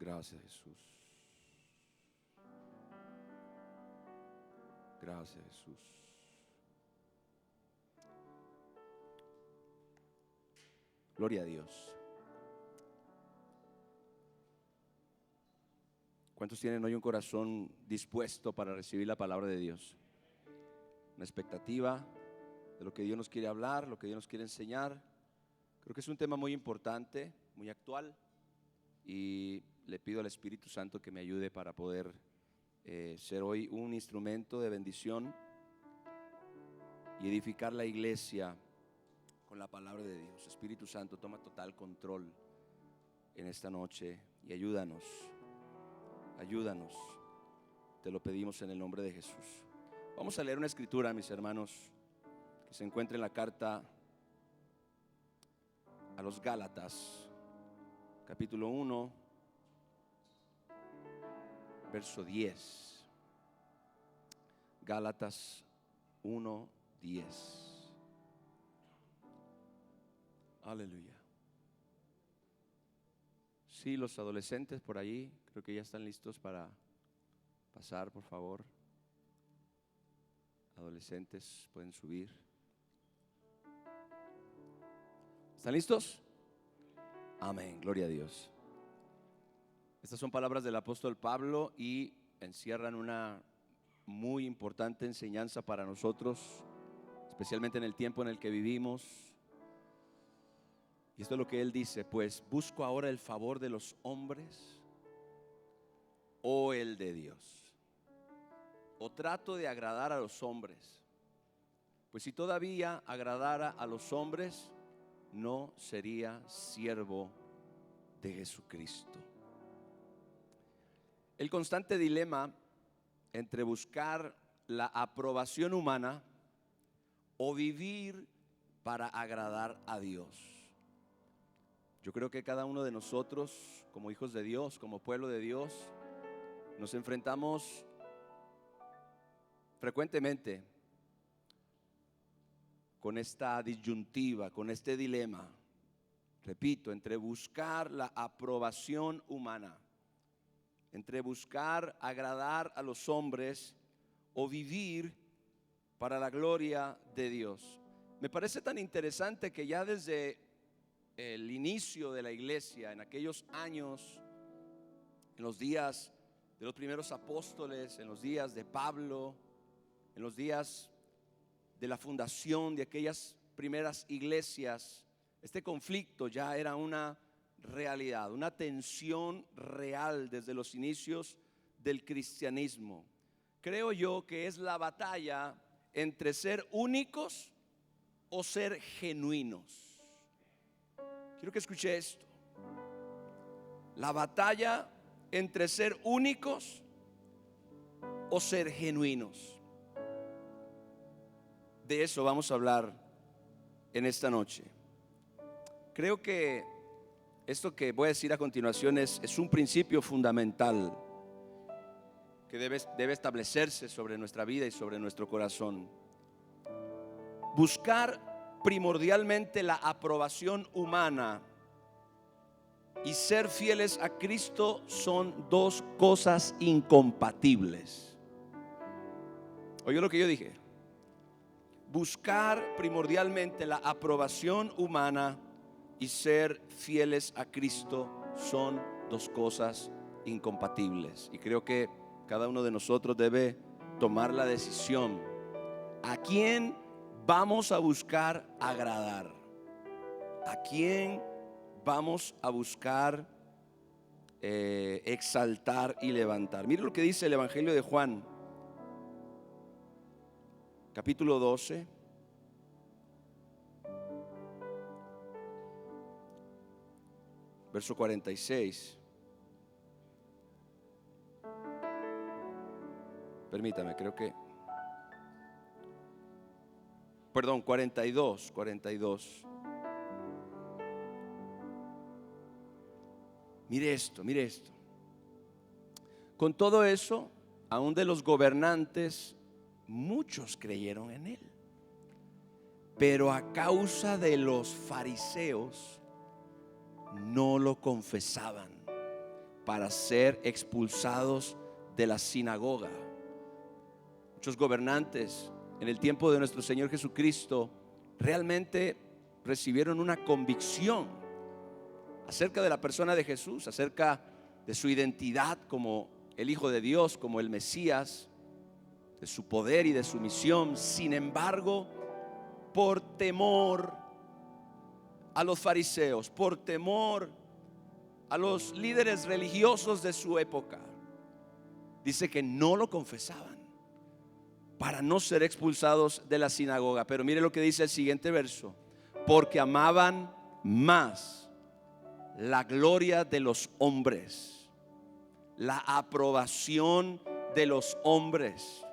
Gracias, Jesús. Gracias, Jesús. Gloria a Dios. ¿Cuántos tienen hoy un corazón dispuesto para recibir la palabra de Dios? Una expectativa de lo que Dios nos quiere hablar, lo que Dios nos quiere enseñar. Creo que es un tema muy importante, muy actual, y le pido al Espíritu Santo que me ayude para poder ser hoy un instrumento de bendición y edificar la iglesia con la palabra de Dios. Espíritu Santo, toma total control en esta noche y ayúdanos, te lo pedimos en el nombre de Jesús. Vamos a leer una escritura, mis hermanos, que se encuentra en la carta a los Gálatas, capítulo 1, verso 10. Gálatas 1, 10. Aleluya. Sí, los adolescentes por ahí, creo que ya están listos para pasar, por favor. Adolescentes pueden subir. ¿Están listos? Amén, gloria a Dios. Estas son palabras del apóstol Pablo y encierran una muy importante enseñanza para nosotros, especialmente en el tiempo en el que vivimos. Y esto es lo que él dice: pues busco ahora el favor de los hombres o el de Dios, o trato de agradar a los hombres. Pues si todavía agradara a los hombres, no sería siervo de Jesucristo. El constante dilema entre buscar la aprobación humana o vivir para agradar a Dios. Yo creo que cada uno de nosotros, como hijos de Dios, como pueblo de Dios, nos enfrentamos frecuentemente con esta disyuntiva, con este dilema, repito, entre buscar la aprobación humana, entre buscar agradar a los hombres o vivir para la gloria de Dios. Me parece tan interesante que ya desde el inicio de la iglesia, en aquellos años, en los días de los primeros apóstoles, en los días de Pablo, en los días de la fundación de aquellas primeras iglesias, este conflicto ya era una realidad, una tensión real desde los inicios del cristianismo. Creo yo que es la batalla entre ser únicos o ser genuinos. Quiero que escuche esto: la batalla entre ser únicos o ser genuinos. De eso vamos a hablar en esta noche. Creo que esto que voy a decir a continuación es un principio fundamental que debe establecerse sobre nuestra vida y sobre nuestro corazón. Buscar primordialmente la aprobación humana y ser fieles a Cristo son dos cosas incompatibles. ¿Oyó lo que yo dije? Buscar primordialmente la aprobación humana y ser fieles a Cristo son dos cosas incompatibles. Y creo que cada uno de nosotros debe tomar la decisión: ¿a quién vamos a buscar agradar? ¿A quién vamos a buscar exaltar y levantar? Mire lo que dice el Evangelio de Juan, capítulo 12, verso 46. Permítame, creo que, perdón, 42. Mire esto. Con todo eso, aún de los gobernantes, muchos creyeron en él. Pero a causa de los fariseos no lo confesaban, para ser expulsados de la sinagoga. Muchos gobernantes en el tiempo de nuestro Señor Jesucristo realmente recibieron una convicción acerca de la persona de Jesús, acerca de su identidad como el Hijo de Dios, como el Mesías, de su poder y de su misión. Sin embargo, por temor a los fariseos, por temor a los líderes religiosos de su época, dice que no lo confesaban para no ser expulsados de la sinagoga. Pero mire lo que dice el siguiente verso: porque amaban más la gloria de los hombres, la aprobación de los hombres,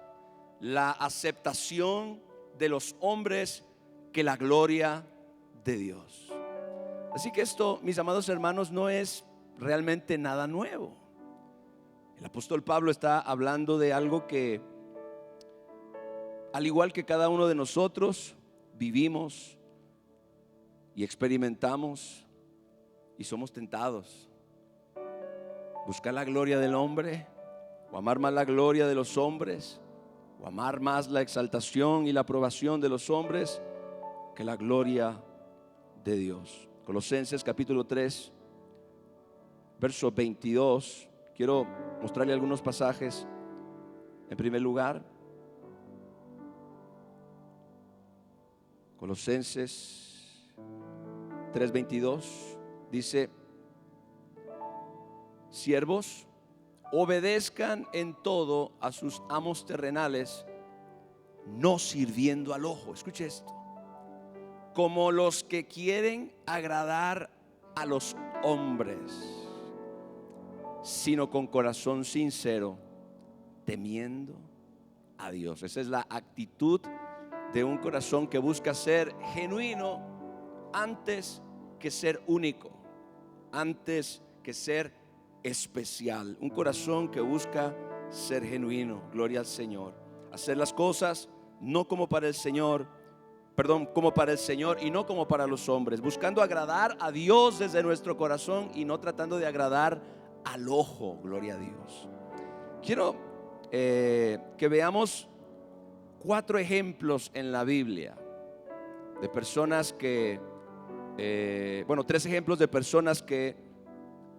la aceptación de los hombres, que la gloria de Dios. Así que esto, mis amados hermanos, no es realmente nada nuevo. El apóstol Pablo está hablando de algo que, al igual que cada uno de nosotros, vivimos y experimentamos y somos tentados. Buscar la gloria del hombre, o amar más la gloria de los hombres, o amar más la exaltación y la aprobación de los hombres que la gloria de Dios. Colosenses capítulo 3, verso 22. Quiero mostrarle algunos pasajes. En primer lugar, Colosenses 3:22 dice: siervos, obedezcan en todo a sus amos terrenales, no sirviendo al ojo. Escuche esto: como los que quieren agradar a los hombres, sino con corazón sincero, temiendo a Dios. Esa es la actitud de un corazón que busca ser genuino antes que ser único, antes que ser especial. Un corazón que busca ser genuino. Gloria al Señor. Hacer las cosas no como para el Señor, como para el Señor y no como para los hombres, buscando agradar a Dios desde nuestro corazón y no tratando de agradar al ojo. Gloria a Dios. Quiero que veamos 4 ejemplos en la Biblia de personas que 3 ejemplos de personas que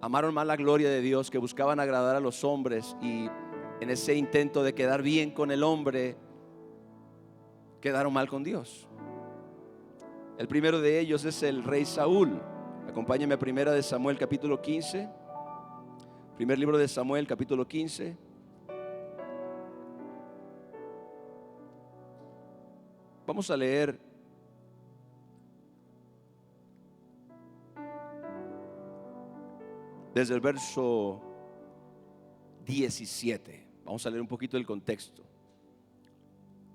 amaron más la gloria de Dios, que buscaban agradar a los hombres, y en ese intento de quedar bien con el hombre quedaron mal con Dios. El primero de ellos es el rey Saúl. Acompáñenme a primera de Samuel capítulo 15. Primer libro de Samuel capítulo 15. Vamos a leer desde el verso 17. Vamos a leer un poquito el contexto.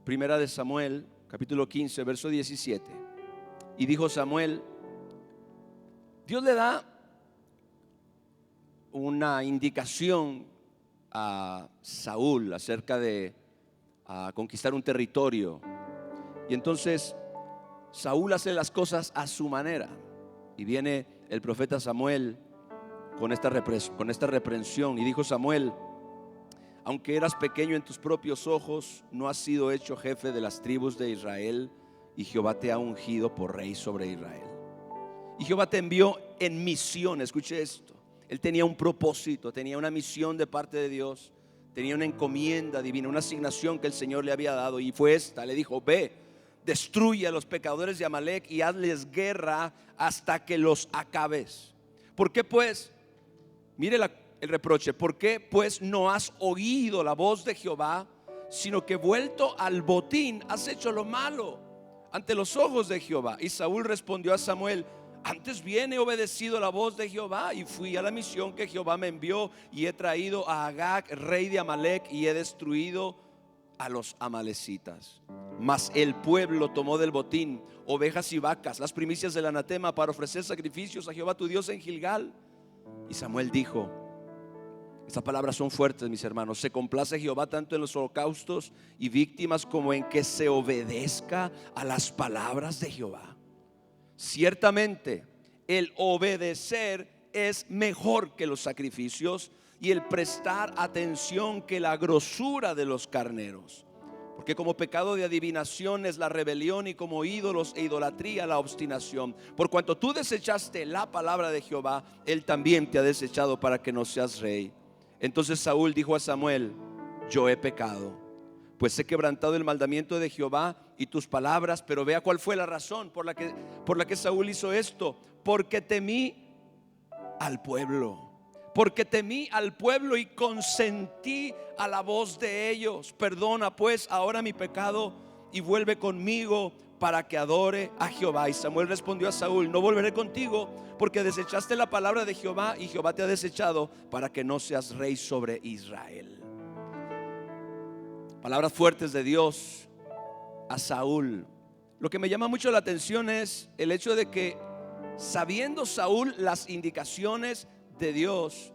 Primera de Samuel capítulo 15, verso 17. Y dijo Samuel: Dios le da una indicación a Saúl acerca de conquistar un territorio. Y entonces Saúl hace las cosas a su manera. Y viene el profeta Samuel con esta reprensión. Y dijo Samuel: aunque eras pequeño en tus propios ojos, no has sido hecho jefe de las tribus de Israel, y Jehová te ha ungido por rey sobre Israel. Y Jehová te envió en misión. Escuche esto: él tenía un propósito, tenía una misión de parte de Dios, tenía una encomienda divina, una asignación que el Señor le había dado, y fue esta. Le dijo: ve, destruye a los pecadores de Amalec y hazles guerra hasta que los acabes. ¿Por qué pues? Mire el reproche: ¿por qué pues no has oído la voz de Jehová, sino que vuelto al botín has hecho lo malo ante los ojos de Jehová? Y Saúl respondió a Samuel: antes bien he obedecido la voz de Jehová y fui a la misión que Jehová me envió, y he traído a Agag, rey de Amalec, y he destruido a los amalecitas. Mas el pueblo tomó del botín ovejas y vacas, las primicias del anatema, para ofrecer sacrificios a Jehová tu Dios en Gilgal. Y Samuel dijo: estas palabras son fuertes, mis hermanos. Se complace Jehová tanto en los holocaustos y víctimas como en que se obedezca a las palabras de Jehová. Ciertamente el obedecer es mejor que los sacrificios, y el prestar atención que la grosura de los carneros. Porque como pecado de adivinación es la rebelión, y como ídolos e idolatría la obstinación. Por cuanto tú desechaste la palabra de Jehová, Él también te ha desechado para que no seas rey. Entonces Saúl dijo a Samuel: yo he pecado, pues he quebrantado el mandamiento de Jehová y tus palabras. Pero vea cuál fue la razón por la que Saúl hizo esto: porque temí al pueblo. Porque temí al pueblo y consentí a la voz de ellos. Perdona pues ahora mi pecado y vuelve conmigo para que adore a Jehová. Y Samuel respondió a Saúl: no volveré contigo, porque desechaste la palabra de Jehová, y Jehová te ha desechado para que no seas rey sobre Israel. Palabras fuertes de Dios a Saúl. Lo que me llama mucho la atención es el hecho de que, sabiendo Saúl las indicaciones de Dios,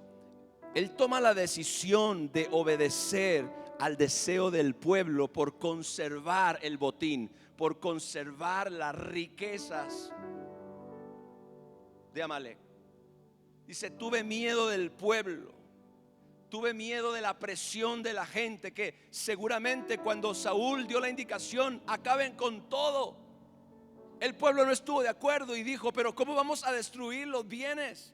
él toma la decisión de obedecer al deseo del pueblo por conservar el botín, por conservar las riquezas de Amalek. Dice: tuve miedo del pueblo, tuve miedo de la presión de la gente, que seguramente cuando Saúl dio la indicación, acaben con todo, el pueblo no estuvo de acuerdo y dijo: pero ¿cómo vamos a destruir los bienes?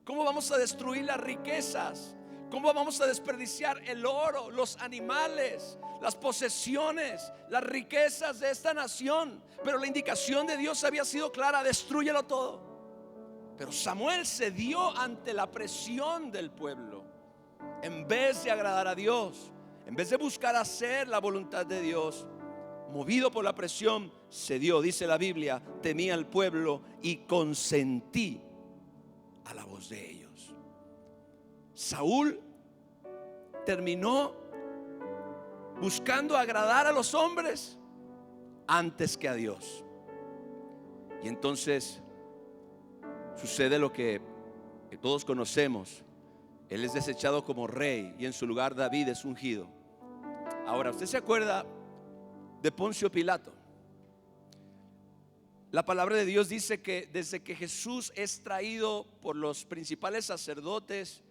¿Cómo vamos a destruir las riquezas? ¿Cómo vamos a desperdiciar el oro, los animales, las posesiones, las riquezas de esta nación? Pero la indicación de Dios había sido clara: destrúyelo todo. Pero Samuel cedió ante la presión del pueblo. En vez de agradar a Dios, en vez de buscar hacer la voluntad de Dios, movido por la presión, cedió. Dice la Biblia: temí al pueblo y consentí a la voz de ellos. Saúl terminó buscando agradar a los hombres antes que a Dios. Y entonces sucede lo que todos conocemos: él es desechado como rey y en su lugar David es ungido. Ahora, ¿usted se acuerda de Poncio Pilato? La palabra de Dios dice que desde que Jesús es traído por los principales sacerdotes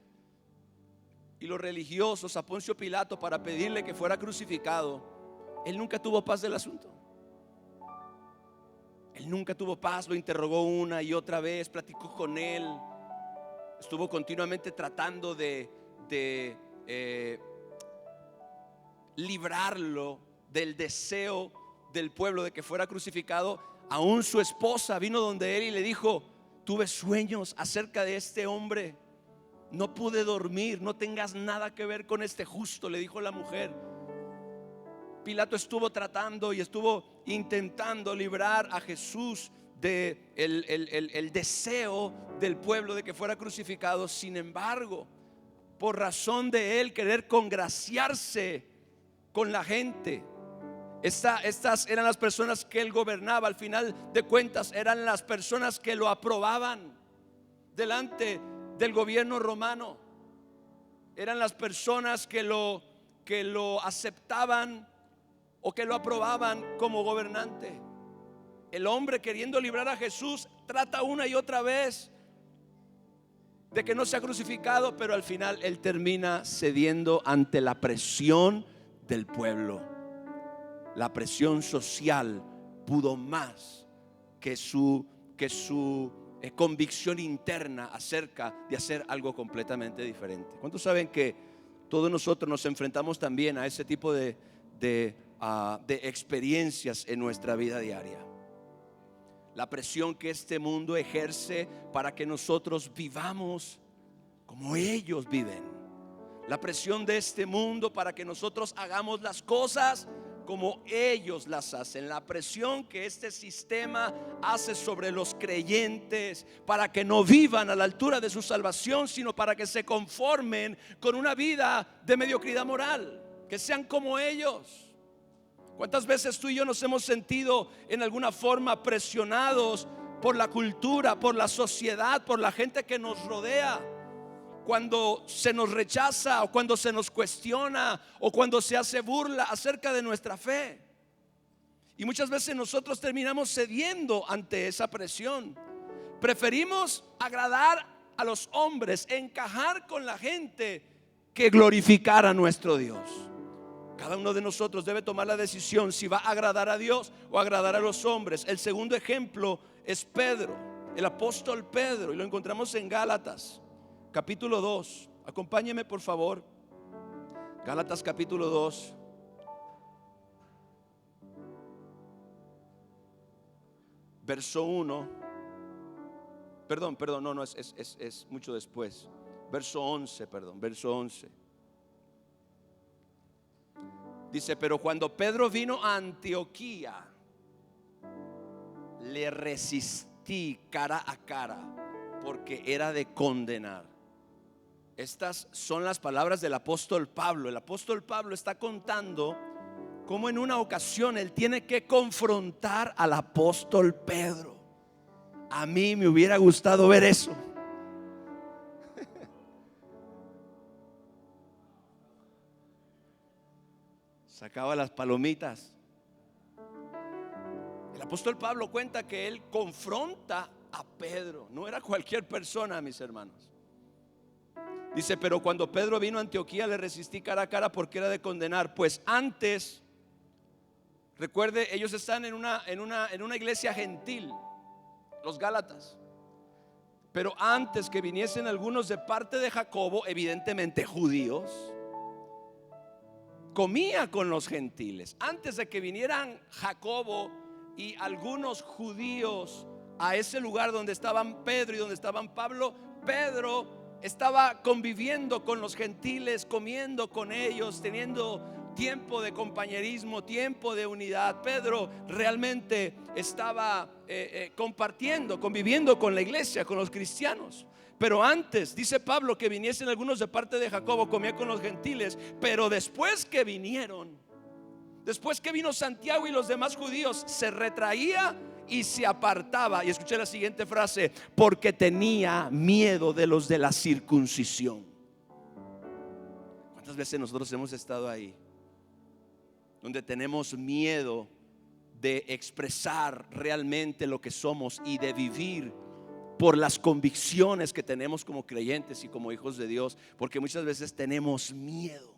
y los religiosos a Poncio Pilato para pedirle que fuera crucificado, él nunca tuvo paz del asunto. Él nunca tuvo paz. Lo interrogó una y otra vez, platicó con él, estuvo continuamente tratando de librarlo del deseo del pueblo de que fuera crucificado. Aún su esposa vino donde él y le dijo: tuve sueños acerca de este hombre, no pude dormir, no tengas nada que ver con este justo, le dijo la mujer. Pilato estuvo tratando y estuvo intentando librar a Jesús de el deseo del pueblo de que fuera crucificado. Sin embargo, por razón de él querer congraciarse con la gente, estas eran las personas que él gobernaba. Al final de cuentas, eran las personas que lo aprobaban delante del gobierno romano. Eran las personas que lo aceptaban o que lo aprobaban como gobernante. El hombre, queriendo librar a Jesús, trata una y otra vez de que no sea crucificado, pero al final él termina cediendo ante la presión del pueblo. La presión social pudo más que su convicción interna acerca de hacer algo completamente diferente. ¿Cuántos saben que todos nosotros nos enfrentamos también a ese tipo de experiencias en nuestra vida diaria? La presión que este mundo ejerce para que nosotros vivamos como ellos viven. La presión de este mundo para que nosotros hagamos las cosas como ellos las hacen. La presión que este sistema hace sobre los creyentes para que no vivan a la altura de su salvación, sino para que se conformen con una vida de mediocridad moral, que sean como ellos. ¿Cuántas veces tú y yo nos hemos sentido en alguna forma presionados por la cultura, por la sociedad, por la gente que nos rodea? Cuando se nos rechaza, o cuando se nos cuestiona, o cuando se hace burla acerca de nuestra fe. Y muchas veces nosotros terminamos cediendo ante esa presión. Preferimos agradar a los hombres, encajar con la gente, que glorificar a nuestro Dios. Cada uno de nosotros debe tomar la decisión si va a agradar a Dios o agradar a los hombres. El segundo ejemplo es Pedro, el apóstol Pedro, y lo encontramos en Gálatas capítulo 2. Acompáñeme por favor. Gálatas capítulo 2. Verso 1. Perdón, no, es mucho después. Verso 11, verso 11. Dice: pero cuando Pedro vino a Antioquía, le resistí cara a cara, porque era de condenar. Estas son las palabras del apóstol Pablo. El apóstol Pablo está contando cómo en una ocasión él tiene que confrontar al apóstol Pedro. A mí me hubiera gustado ver eso. Sacaba las palomitas. El apóstol Pablo cuenta que él confronta a Pedro. No era cualquier persona, mis hermanos. Dice: pero cuando Pedro vino a Antioquía, le resistí cara a cara, porque era de condenar. Pues antes, recuerde, ellos están en una iglesia gentil, los Gálatas. Pero antes que viniesen algunos de parte de Jacobo, evidentemente judíos, comía con los gentiles. Antes de que vinieran Jacobo y algunos judíos a ese lugar donde estaban Pedro y donde estaban Pablo, Pedro estaba conviviendo con los gentiles, comiendo con ellos, teniendo tiempo de compañerismo, tiempo de unidad. Pedro realmente estaba compartiendo, conviviendo con la iglesia, con los cristianos. Pero antes, dice Pablo, que viniesen algunos de parte de Jacobo, comía con los gentiles. Pero después que vinieron, después que vino Santiago y los demás judíos, se retraía y se apartaba. Y escuché la siguiente frase: porque tenía miedo de los de la circuncisión. ¿Cuántas veces nosotros hemos estado ahí, donde tenemos miedo de expresar realmente lo que somos y de vivir por las convicciones que tenemos como creyentes y como hijos de Dios? Porque muchas veces tenemos miedo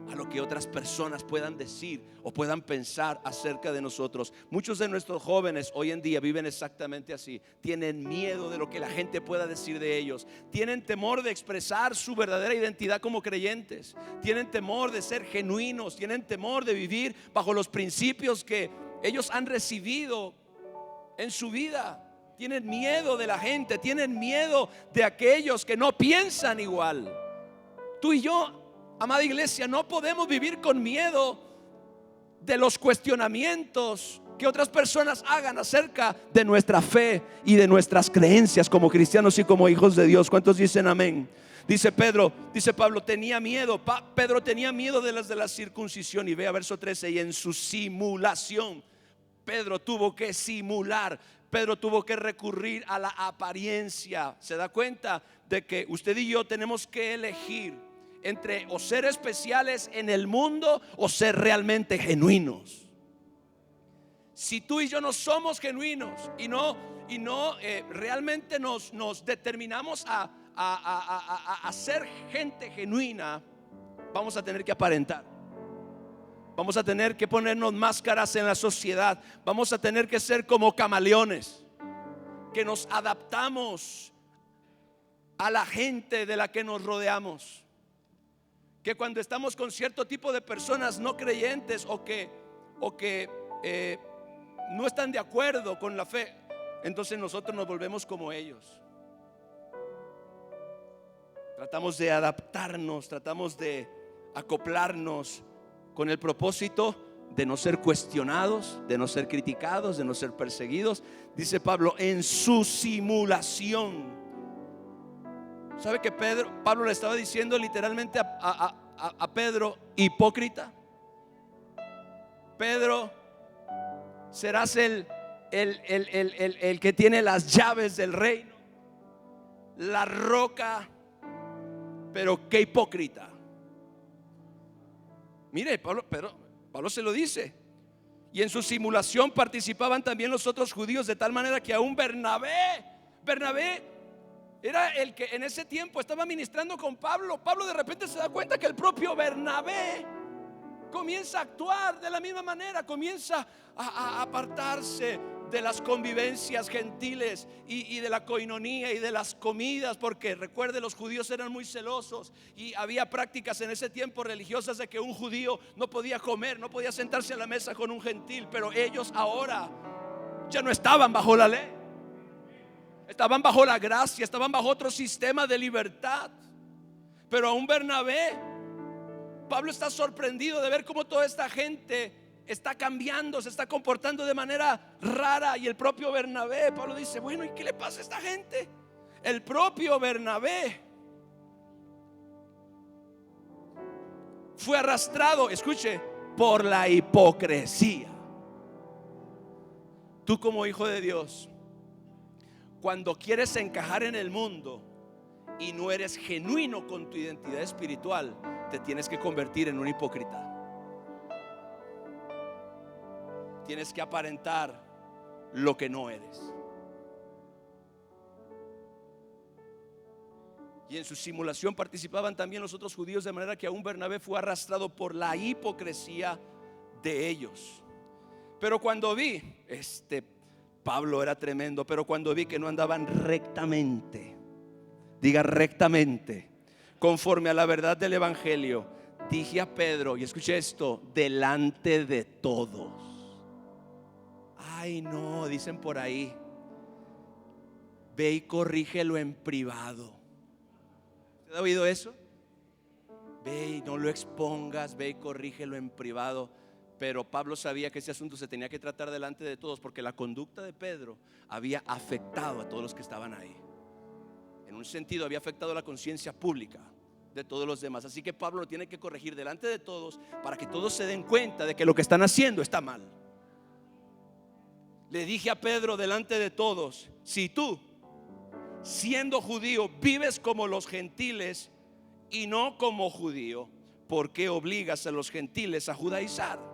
a lo que otras personas puedan decir o puedan pensar acerca de nosotros. Muchos de nuestros jóvenes hoy en día viven exactamente así. Tienen miedo de lo que la gente pueda decir de ellos. Tienen temor de expresar su verdadera identidad como creyentes. Tienen temor de ser genuinos. Tienen temor de vivir bajo los principios que ellos han recibido en su vida. Tienen miedo de la gente. Tienen miedo de aquellos que no piensan igual. Tú y yo, amada iglesia, no podemos vivir con miedo de los cuestionamientos que otras personas hagan acerca de nuestra fe y de nuestras creencias como cristianos y como hijos de Dios. ¿Cuántos dicen amén? Dice Pablo, tenía miedo. Pedro tenía miedo de la circuncisión. Y vea verso 13: y en su simulación, Pedro tuvo que simular. Pedro tuvo que recurrir a la apariencia. ¿Se da cuenta de que usted y yo tenemos que elegir entre o ser especiales en el mundo o ser realmente genuinos? Si tú y yo no somos genuinos y no realmente nos determinamos a ser gente genuina, vamos a tener que aparentar. Vamos a tener que ponernos máscaras en la sociedad. Vamos a tener que ser como camaleones, que nos adaptamos a la gente de la que nos rodeamos. Que cuando estamos con cierto tipo de personas no creyentes o que no están de acuerdo con la fe, entonces nosotros nos volvemos como ellos. Tratamos de adaptarnos, tratamos de acoplarnos con el propósito de no ser cuestionados, de no ser criticados, de no ser perseguidos. Dice Pablo, en su simulación. ¿Sabe que Pablo le estaba diciendo literalmente a Pedro, hipócrita? Pedro, serás el que tiene las llaves del reino, la roca, pero qué hipócrita. Mire, Pablo se lo dice. Y en su simulación participaban también los otros judíos, de tal manera que aún Bernabé Era el que en ese tiempo estaba ministrando con Pablo. Pablo de repente se da cuenta que el propio Bernabé comienza a actuar de la misma manera, comienza a apartarse de las convivencias gentiles y de la coinonía y de las comidas, porque recuerde, los judíos eran muy celosos y había prácticas en ese tiempo religiosas de que un judío no podía comer, no podía sentarse a la mesa con un gentil. Pero ellos ahora ya no estaban bajo la ley, estaban bajo la gracia, estaban bajo otro sistema de libertad. Pero a un Bernabé, Pablo está sorprendido de ver cómo toda esta gente está cambiando, se está comportando de manera rara. Y el propio Bernabé, Pablo dice: bueno, ¿y qué le pasa a esta gente? El propio Bernabé fue arrastrado, escuche, por la hipocresía. Tú como hijo de Dios, cuando quieres encajar en el mundo y no eres genuino con tu identidad espiritual, te tienes que convertir en un hipócrita. Tienes que aparentar lo que no eres. Y en su simulación participaban también los otros judíos, de manera que aún Bernabé fue arrastrado por la hipocresía de ellos. Pero cuando vi, Pablo era tremendo, pero cuando vi que no andaban rectamente, diga rectamente, conforme a la verdad del evangelio, dije a Pedro, y escuche esto, delante de todos: ay no, dicen por ahí, ve y corrígelo en privado. ¿Usted ha oído eso? Ve y no lo expongas, ve y corrígelo en privado. Pero Pablo sabía que ese asunto se tenía que tratar delante de todos, porque la conducta de Pedro había afectado a todos los que estaban ahí. En un sentido había afectado la conciencia pública de todos los demás. Así que Pablo lo tiene que corregir delante de todos, para que todos se den cuenta de que lo que están haciendo está mal. Le dije a Pedro delante de todos: si tú, siendo judío, vives como los gentiles y no como judío, ¿por qué obligas a los gentiles a judaizar?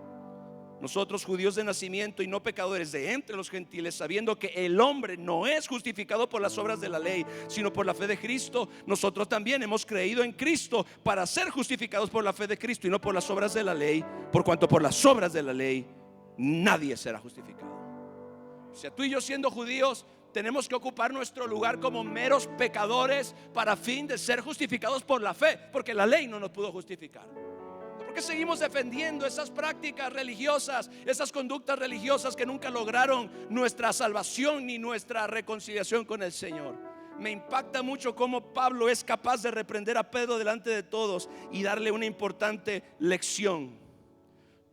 Nosotros, judíos de nacimiento y no pecadores de entre los gentiles, sabiendo que el hombre no es justificado por las obras de la ley, sino por la fe de Cristo, nosotros también hemos creído en Cristo para ser justificados por la fe de Cristo y no por las obras de la ley, por cuanto por las obras de la ley nadie será justificado. O sea, tú y yo, siendo judíos, tenemos que ocupar nuestro lugar como meros pecadores para fin de ser justificados por la fe, porque la ley no nos pudo justificar. ¿Por qué seguimos defendiendo esas prácticas religiosas, esas conductas religiosas que nunca lograron nuestra salvación ni nuestra reconciliación con el Señor? Me impacta mucho cómo Pablo es capaz de reprender a Pedro delante de todos y darle una importante lección.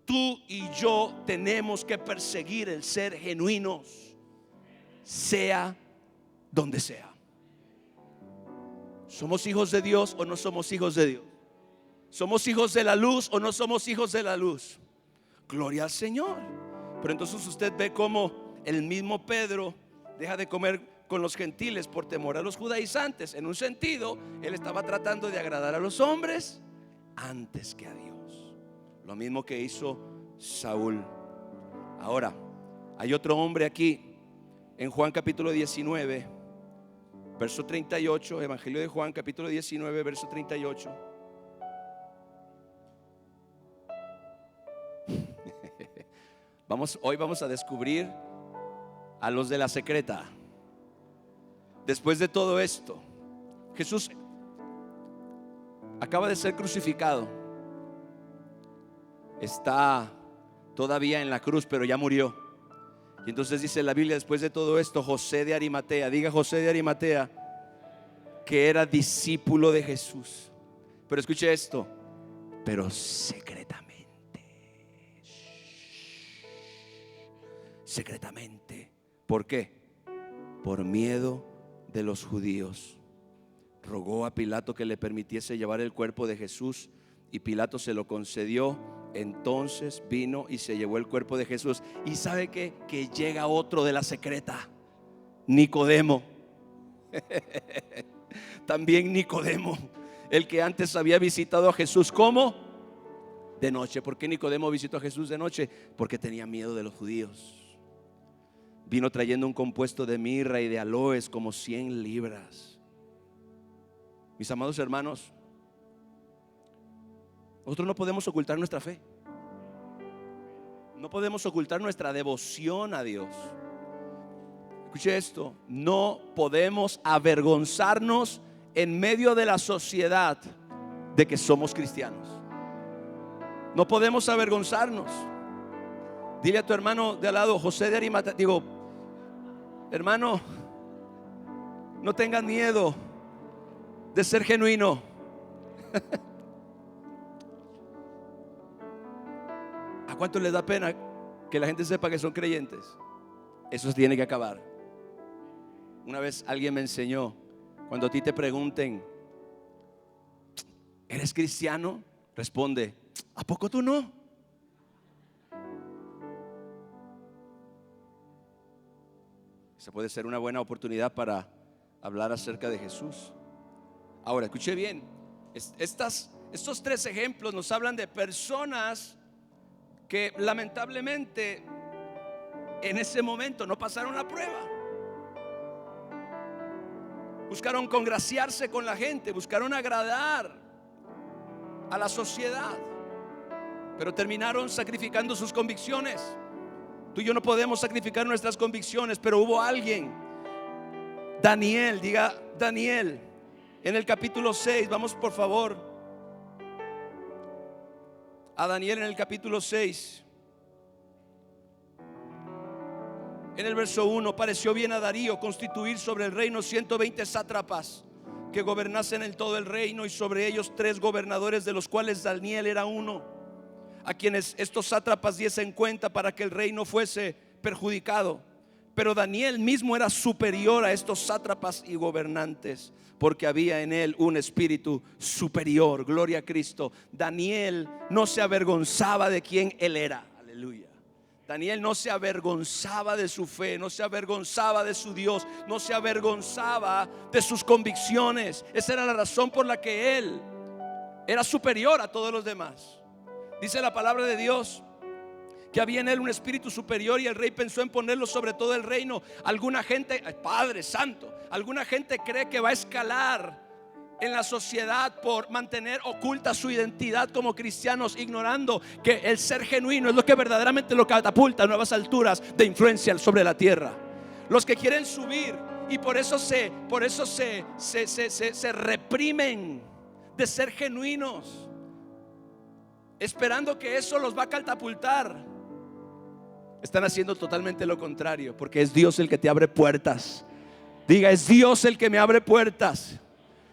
Tú y yo tenemos que perseguir el ser genuinos, sea donde sea. ¿Somos hijos de Dios o no somos hijos de Dios? ¿Somos hijos de la luz o no somos hijos de la luz? Gloria al Señor. Pero entonces usted ve cómo el mismo Pedro deja de comer con los gentiles por temor a los judaizantes. En un sentido, él estaba tratando de agradar a los hombres antes que a Dios. Lo mismo que hizo Saúl. Ahora, hay otro hombre aquí en Juan capítulo 19, verso 38. Evangelio de Juan capítulo 19, verso 38. Hoy vamos a descubrir a los de la secreta. Después de todo esto, Jesús acaba de ser crucificado. Está todavía en la cruz, pero ya murió. Y entonces dice la Biblia, después de todo esto, José de Arimatea, diga José de Arimatea, que era discípulo de Jesús. Pero escuche esto, pero secretamente. Secretamente. ¿Por qué? Por miedo de los judíos. Rogó a Pilato que le permitiese llevar el cuerpo de Jesús, y Pilato se lo concedió. Entonces vino y se llevó el cuerpo de Jesús. ¿Y sabe qué? Que llega otro de la secreta, Nicodemo. También Nicodemo, el que antes había visitado a Jesús. ¿Cómo? De noche. ¿Por qué Nicodemo visitó a Jesús de noche? Porque tenía miedo de los judíos. Vino trayendo un compuesto de mirra y de aloes, como 100 libras. Mis amados hermanos, nosotros no podemos ocultar nuestra fe. No podemos ocultar nuestra devoción a Dios. Escuche esto, no podemos avergonzarnos en medio de la sociedad de que somos cristianos. No podemos avergonzarnos. Dile a tu hermano de al lado, José de Arimatea, digo, hermano, no tengas miedo de ser genuino. ¿A cuánto les da pena que la gente sepa que son creyentes? Eso tiene que acabar. Una vez alguien me enseñó, cuando a ti te pregunten, ¿eres cristiano? Responde, ¿a poco tú no? Esa puede ser una buena oportunidad para hablar acerca de Jesús. Ahora, escuche bien, estos tres ejemplos nos hablan de personas que lamentablemente en ese momento no pasaron la prueba. Buscaron congraciarse con la gente, buscaron agradar a la sociedad, pero terminaron sacrificando sus convicciones. Tú y yo no podemos sacrificar nuestras convicciones, pero hubo alguien, Daniel, diga Daniel, en el capítulo 6, vamos por favor a Daniel en el capítulo 6. En el verso 1, pareció bien a Darío constituir sobre el reino 120 sátrapas que gobernasen en todo el reino, y sobre ellos 3 gobernadores, de los cuales Daniel era uno, a quienes estos sátrapas diesen cuenta para que el reino fuese perjudicado. Pero Daniel mismo era superior a estos sátrapas y gobernantes, porque había en él un espíritu superior. Gloria a Cristo. Daniel no se avergonzaba de quién él era. Aleluya. Daniel no se avergonzaba de su fe, no se avergonzaba de su Dios, no se avergonzaba de sus convicciones. Esa era la razón por la que él era superior a todos los demás. Dice la palabra de Dios que había en él un espíritu superior, y el rey pensó en ponerlo sobre todo el reino. Alguna gente, Padre Santo, alguna gente cree que va a escalar en la sociedad por mantener oculta su identidad como cristianos, ignorando que el ser genuino es lo que verdaderamente lo catapulta a nuevas alturas de influencia sobre la tierra. Los que quieren subir y por eso se reprimen de ser genuinos, esperando que eso los va a catapultar, están haciendo totalmente lo contrario, porque es Dios el que te abre puertas. Diga, es Dios el que me abre puertas.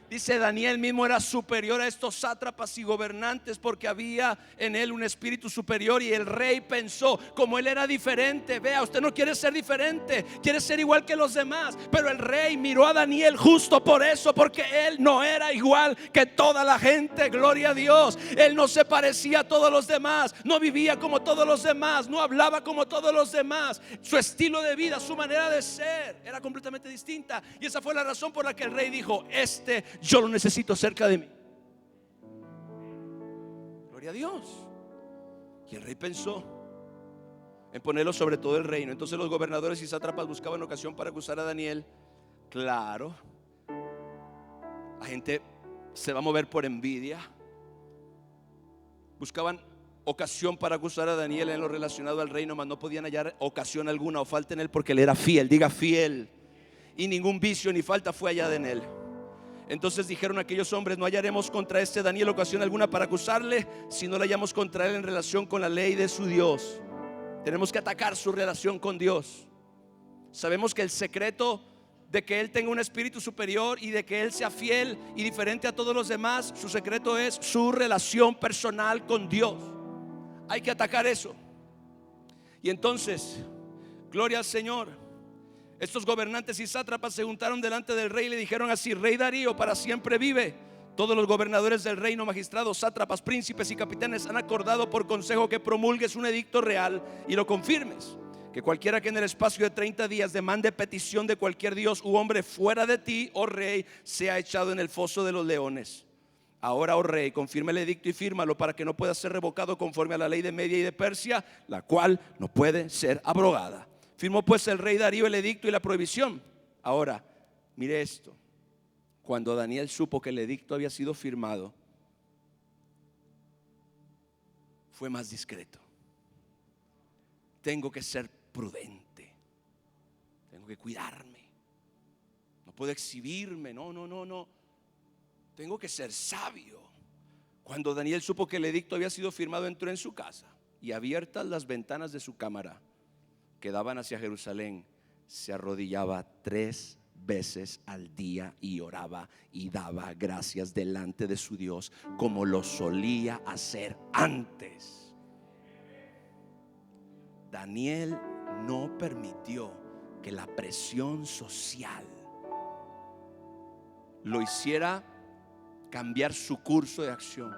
Dice, Daniel mismo era superior a estos sátrapas y gobernantes, porque había en él un espíritu superior. Y el rey pensó, como él era diferente, vea, usted no quiere ser diferente, quiere ser igual que los demás. Pero el rey miró a Daniel justo por eso, porque él no era igual que toda la gente. Gloria a Dios. Él no se parecía a todos los demás, no vivía como todos los demás, no hablaba como todos los demás. Su estilo de vida, su manera de ser era completamente distinta. Y esa fue la razón por la que el rey dijo, yo lo necesito cerca de mí. Gloria a Dios. Y el rey pensó en ponerlo sobre todo el reino. Entonces los gobernadores y sátrapas buscaban ocasión para acusar a Daniel. Claro, la gente se va a mover por envidia. Buscaban ocasión para acusar a Daniel en lo relacionado al reino, mas no podían hallar ocasión alguna o falta en él, porque él era fiel. Diga, fiel. Y ningún vicio ni falta fue hallada en él. Entonces dijeron aquellos hombres, no hallaremos contra este Daniel ocasión alguna para acusarle, si no la hallamos contra él en relación con la ley de su Dios. Tenemos que atacar su relación con Dios. Sabemos que el secreto de que él tenga un espíritu superior y de que él sea fiel y diferente a todos los demás, su secreto es su relación personal con Dios. Hay que atacar eso. Y entonces, gloria al Señor, estos gobernantes y sátrapas se juntaron delante del rey y le dijeron así: Rey Darío, para siempre vive. Todos los gobernadores del reino, magistrados, sátrapas, príncipes y capitanes han acordado por consejo que promulgues un edicto real y lo confirmes, que cualquiera que en el espacio de 30 días demande petición de cualquier dios u hombre fuera de ti, oh rey, sea echado en el foso de los leones. Ahora, oh rey, confirma el edicto y fírmalo, para que no pueda ser revocado conforme a la ley de Media y de Persia, la cual no puede ser abrogada. Firmó pues el rey Darío el edicto y la prohibición. Ahora, mire esto. Cuando Daniel supo que el edicto había sido firmado, fue más discreto. Tengo que ser prudente, tengo que cuidarme, no puedo exhibirme, no. Tengo que ser sabio. Cuando Daniel supo que el edicto había sido firmado, entró en su casa y, abiertas las ventanas de su cámara que daban hacia Jerusalén, se arrodillaba 3 veces al día y oraba y daba gracias delante de su Dios, como lo solía hacer antes. Daniel no permitió que la presión social lo hiciera cambiar su curso de acción,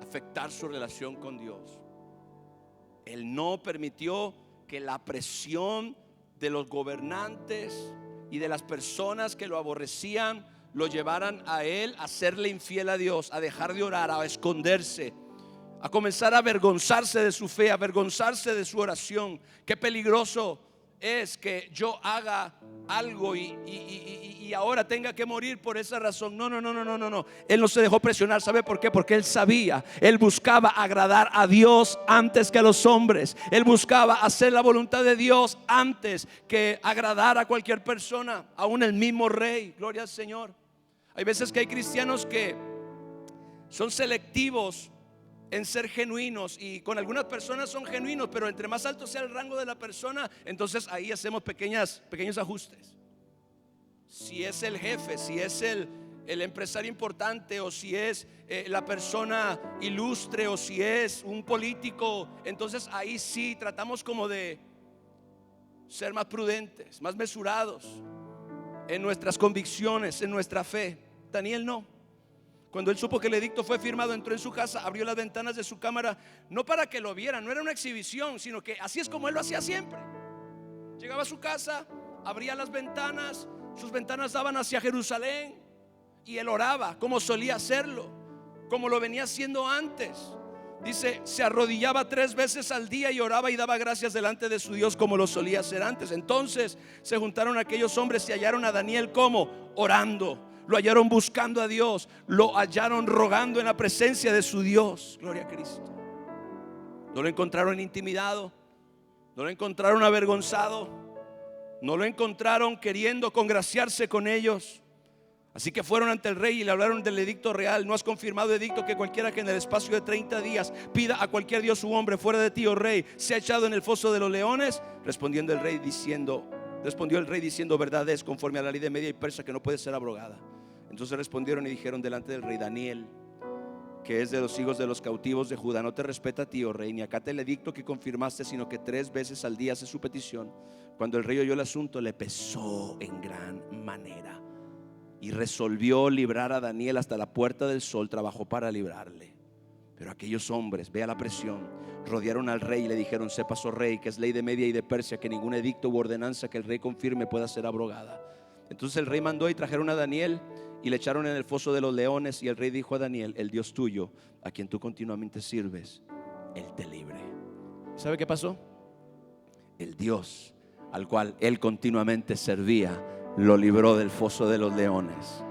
afectar su relación con Dios. Él no permitió que la presión de los gobernantes y de las personas que lo aborrecían lo llevaran a él a serle infiel a Dios, a dejar de orar, a esconderse, a comenzar a avergonzarse de su fe, a avergonzarse de su oración. Qué peligroso es que yo haga algo y ahora tenga que morir por esa razón. No. Él no se dejó presionar. ¿Sabe por qué? Porque él sabía, él buscaba agradar a Dios antes que a los hombres. Él buscaba hacer la voluntad de Dios antes que agradar a cualquier persona, aún el mismo rey. Gloria al Señor. Hay veces que hay cristianos que son selectivos en ser genuinos, y con algunas personas son genuinos, pero entre más alto sea el rango de la persona, entonces ahí hacemos pequeños ajustes. Si es el jefe, si es el empresario importante, o si es la persona ilustre, o si es un político, entonces ahí sí tratamos como de ser más prudentes, más mesurados en nuestras convicciones, en nuestra fe. Daniel no. Cuando él supo que el edicto fue firmado, entró en su casa, abrió las ventanas de su cámara, no para que lo vieran, no era una exhibición, sino que así es como él lo hacía siempre. Llegaba a su casa, abría las ventanas, sus ventanas daban hacia Jerusalén, y él oraba como solía hacerlo, como lo venía haciendo antes. Dice, se arrodillaba 3 veces al día y oraba y daba gracias delante de su Dios, como lo solía hacer antes. Entonces se juntaron aquellos hombres y hallaron a Daniel como orando. Lo hallaron buscando a Dios, lo hallaron rogando en la presencia de su Dios. Gloria a Cristo. No lo encontraron intimidado, no lo encontraron avergonzado, no lo encontraron queriendo congraciarse con ellos. Así que fueron ante el rey y le hablaron del edicto real. No has confirmado edicto que cualquiera que en el espacio de 30 días pida a cualquier dios u hombre fuera de ti, oh rey, sea echado en el foso de los leones. Respondió el rey diciendo, verdad es, conforme a la ley de Media y Persa, que no puede ser abrogada. Entonces respondieron y dijeron delante del rey: Daniel, que es de los hijos de los cautivos de Judá, no te respeta a ti, oh rey, ni acata el edicto que confirmaste, sino que 3 veces al día hace su petición. Cuando el rey oyó el asunto, le pesó en gran manera y resolvió librar a Daniel hasta la puerta del sol. Trabajó para librarle. Pero aquellos hombres, vea la presión, rodearon al rey y le dijeron: sepas, oh rey, que es ley de Media y de Persia, que ningún edicto u ordenanza que el rey confirme pueda ser abrogada. Entonces el rey mandó y trajeron a Daniel y le echaron en el foso de los leones. Y el rey dijo a Daniel: el Dios tuyo, a quien tú continuamente sirves, él te libre. ¿Sabe qué pasó? El Dios al cual él continuamente servía lo libró del foso de los leones.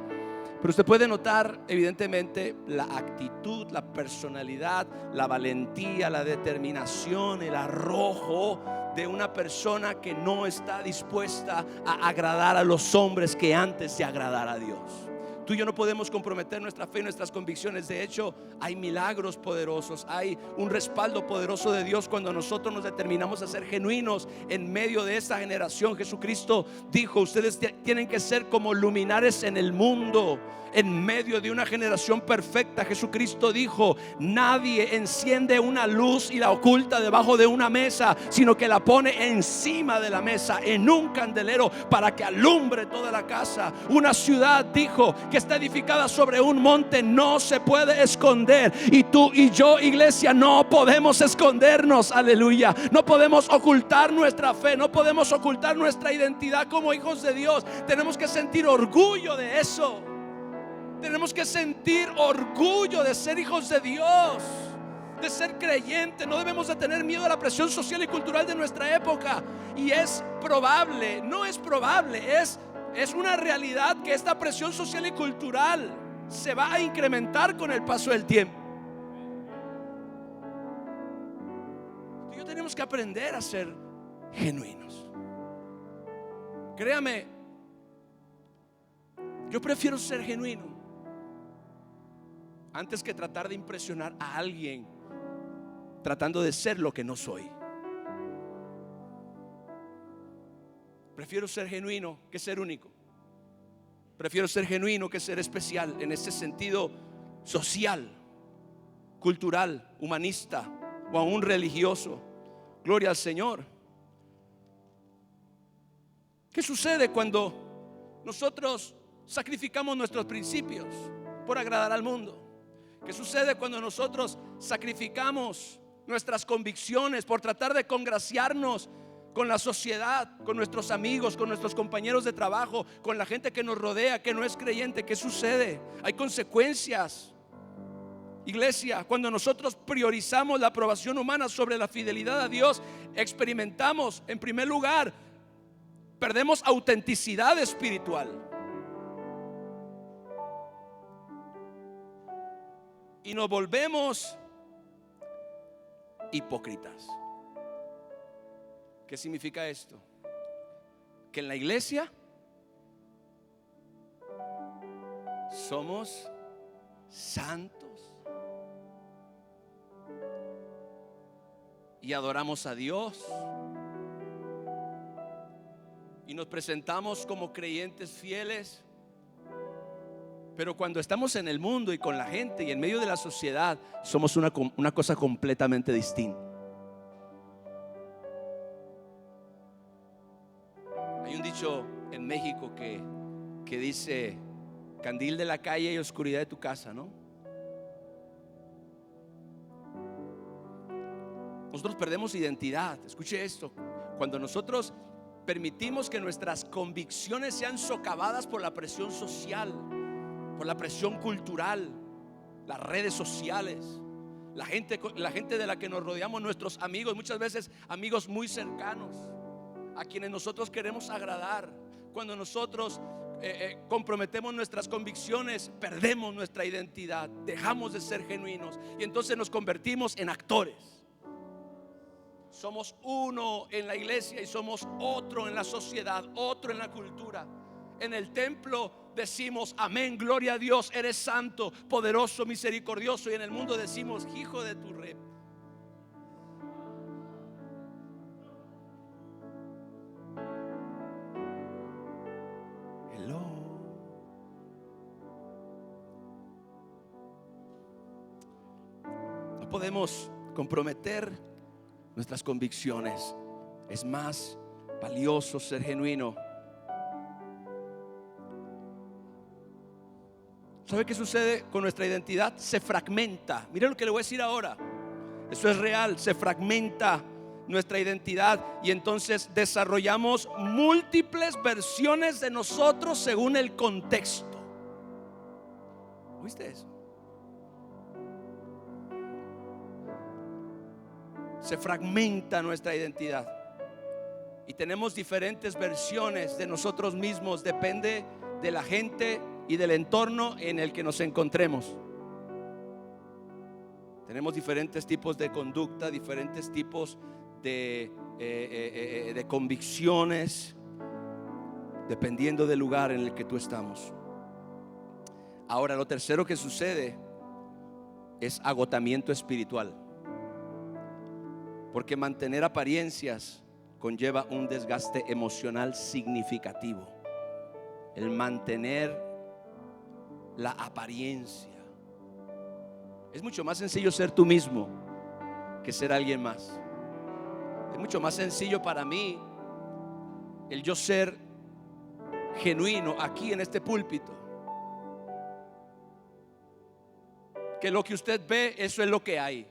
Pero usted puede notar evidentemente la actitud, la personalidad, la valentía, la determinación, el arrojo de una persona que no está dispuesta a agradar a los hombres que antes de agradar a Dios. Tú y yo no podemos comprometer nuestra fe y nuestras convicciones. De hecho, hay milagros poderosos, hay un respaldo poderoso de Dios cuando nosotros nos determinamos a ser genuinos en medio de esta generación. Jesucristo dijo: ustedes tienen que ser como luminares en el mundo, en medio de una generación perfecta. Jesucristo dijo: nadie enciende una luz y la oculta debajo de una mesa, sino que la pone encima de la mesa, en un candelero, para que alumbre toda la casa. Una ciudad, dijo, que está edificada sobre un monte no se puede esconder. Y tú y yo, iglesia, no podemos escondernos. Aleluya. No podemos ocultar nuestra fe, no podemos ocultar nuestra identidad como hijos de Dios. Tenemos que sentir orgullo de eso. Tenemos que sentir orgullo de ser hijos de Dios, de ser creyentes. No debemos de tener miedo a la presión social y cultural de nuestra época. Y es probable, no es probable, es Es una realidad que esta presión social y cultural se va a incrementar con el paso del tiempo. Tú y yo tenemos que aprender a ser genuinos. Créame, yo prefiero ser genuino antes que tratar de impresionar a alguien tratando de ser lo que no soy. Prefiero ser genuino que ser único. Prefiero ser genuino que ser especial en ese sentido social, cultural, humanista o aún religioso. Gloria al Señor. ¿Qué sucede cuando nosotros sacrificamos nuestros principios por agradar al mundo? ¿Qué sucede cuando nosotros sacrificamos nuestras convicciones por tratar de congraciarnos con la sociedad, con nuestros amigos, con nuestros compañeros de trabajo, con la gente que nos rodea, que no es creyente? ¿Qué sucede? Hay consecuencias. Iglesia, cuando nosotros priorizamos la aprobación humana sobre la fidelidad a Dios, experimentamos, en primer lugar, perdemos autenticidad espiritual. Y nos volvemos hipócritas. ¿Qué significa esto? Que en la iglesia somos santos y adoramos a Dios y nos presentamos como creyentes fieles, pero cuando estamos en el mundo y con la gente y en medio de la sociedad, somos una cosa completamente distinta. Hay un dicho en México que dice: candil de la calle y oscuridad de tu casa, ¿no? Nosotros perdemos identidad. Escuche esto: cuando nosotros permitimos que nuestras convicciones sean socavadas por la presión social, por la presión cultural, las redes sociales, la gente de la que nos rodeamos, nuestros amigos, muchas veces amigos muy cercanos, a quienes nosotros queremos agradar, cuando nosotros comprometemos nuestras convicciones, perdemos nuestra identidad, dejamos de ser genuinos y entonces nos convertimos en actores. Somos uno en la iglesia y somos otro en la sociedad, otro en la cultura. En el templo decimos amén, gloria a Dios, eres santo, poderoso, misericordioso, y en el mundo decimos hijo de tu rey. Hello. No podemos comprometer nuestras convicciones. Es más valioso ser genuino. ¿Sabe qué sucede con nuestra identidad? Se fragmenta. Mire lo que le voy a decir ahora. Eso es real. Se fragmenta nuestra identidad y entonces desarrollamos múltiples versiones de nosotros según el contexto. ¿Oíste eso? Se fragmenta nuestra identidad y tenemos diferentes versiones de nosotros mismos. Depende de la gente y del entorno en el que nos encontremos. Tenemos diferentes tipos de conducta, diferentes tipos de convicciones, dependiendo del lugar en el que tú estamos. Ahora, lo tercero que sucede es agotamiento espiritual, porque mantener apariencias conlleva un desgaste emocional significativo. El mantener la apariencia. Es mucho más sencillo ser tú mismo que ser alguien más. Es mucho más sencillo para mí el yo ser genuino aquí en este púlpito, que lo que usted ve, eso es lo que hay.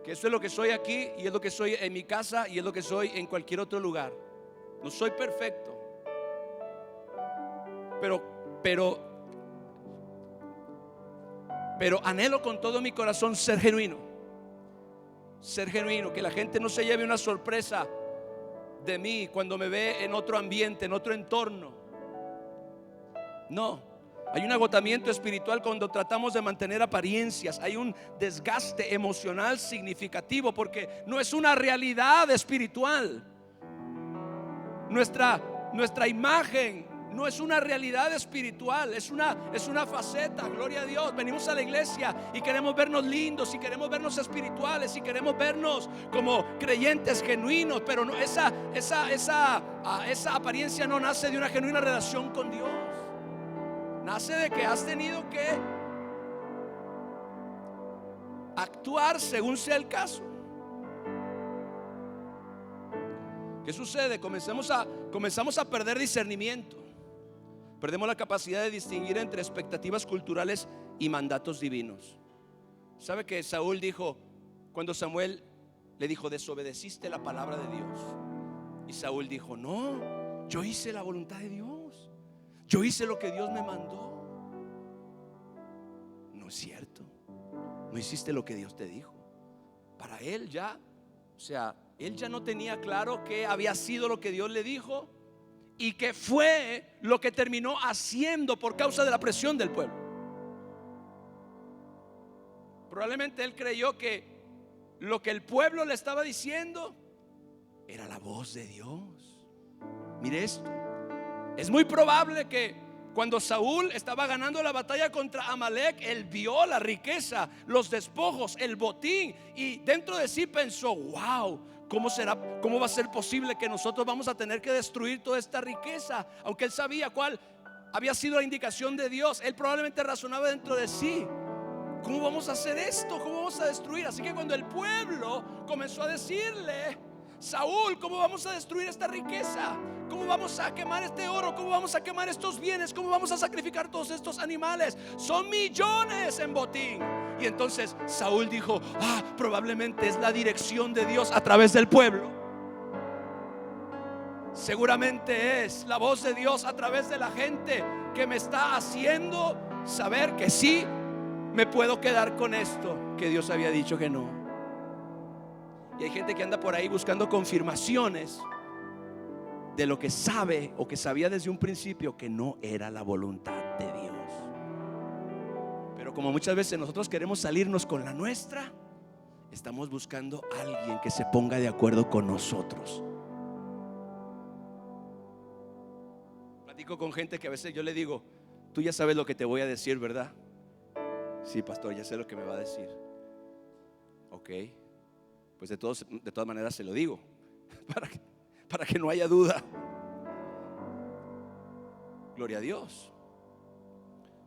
Que eso es lo que soy aquí y es lo que soy en mi casa y es lo que soy en cualquier otro lugar. No soy perfecto, pero anhelo con todo mi corazón ser genuino. Ser genuino, que la gente no se lleve una sorpresa de mí cuando me ve en otro ambiente, en otro entorno. No, hay un agotamiento espiritual cuando tratamos de mantener apariencias. Hay un desgaste emocional significativo porque no es una realidad espiritual. Nuestra imagen no es una realidad espiritual, es una faceta. Gloria a Dios. Venimos a la iglesia y queremos vernos lindos, y queremos vernos espirituales, y queremos vernos como creyentes genuinos, pero no, esa apariencia no nace de una genuina relación con Dios. Nace de que has tenido que actuar según sea el caso. ¿Qué sucede? Comenzamos a perder discernimiento. Perdemos la capacidad de distinguir entre expectativas culturales y mandatos divinos. ¿Sabe que Saúl dijo, cuando Samuel le dijo, desobedeciste la palabra de Dios? Y Saúl dijo, no, yo hice la voluntad de Dios, yo hice lo que Dios me mandó. No es cierto, no hiciste lo que Dios te dijo. Para él ya, él ya no tenía claro qué había sido lo que Dios le dijo y qué fue lo que terminó haciendo por causa de la presión del pueblo. Probablemente él creyó que lo que el pueblo le estaba diciendo era la voz de Dios. Mire esto, es muy probable que cuando Saúl estaba ganando la batalla contra Amalek, él vio la riqueza, los despojos, el botín, y dentro de sí pensó, wow, ¿cómo va a ser posible que nosotros vamos a tener que destruir toda esta riqueza? Aunque él sabía cuál había sido la indicación de Dios, él probablemente razonaba dentro de sí, ¿cómo vamos a hacer esto? ¿Cómo vamos a destruir? Así que cuando el pueblo comenzó a decirle, Saúl, ¿cómo vamos a destruir esta riqueza? ¿Cómo vamos a quemar este oro? ¿Cómo vamos a quemar estos bienes? ¿Cómo vamos a sacrificar todos estos animales? Son millones en botín. Y entonces Saúl dijo, probablemente es la dirección de Dios a través del pueblo. Seguramente es la voz de Dios a través de la gente que me está haciendo saber que sí me puedo quedar con esto que Dios había dicho que no. Y hay gente que anda por ahí buscando confirmaciones de lo que sabe o que sabía desde un principio que no era la voluntad de Dios. Pero como muchas veces nosotros queremos salirnos con la nuestra, estamos buscando a alguien que se ponga de acuerdo con nosotros. Platico con gente que a veces yo le digo, tú ya sabes lo que te voy a decir, ¿verdad? Sí, pastor, ya sé lo que me va a decir. Ok, pues de todas maneras se lo digo para que no haya duda. Gloria a Dios.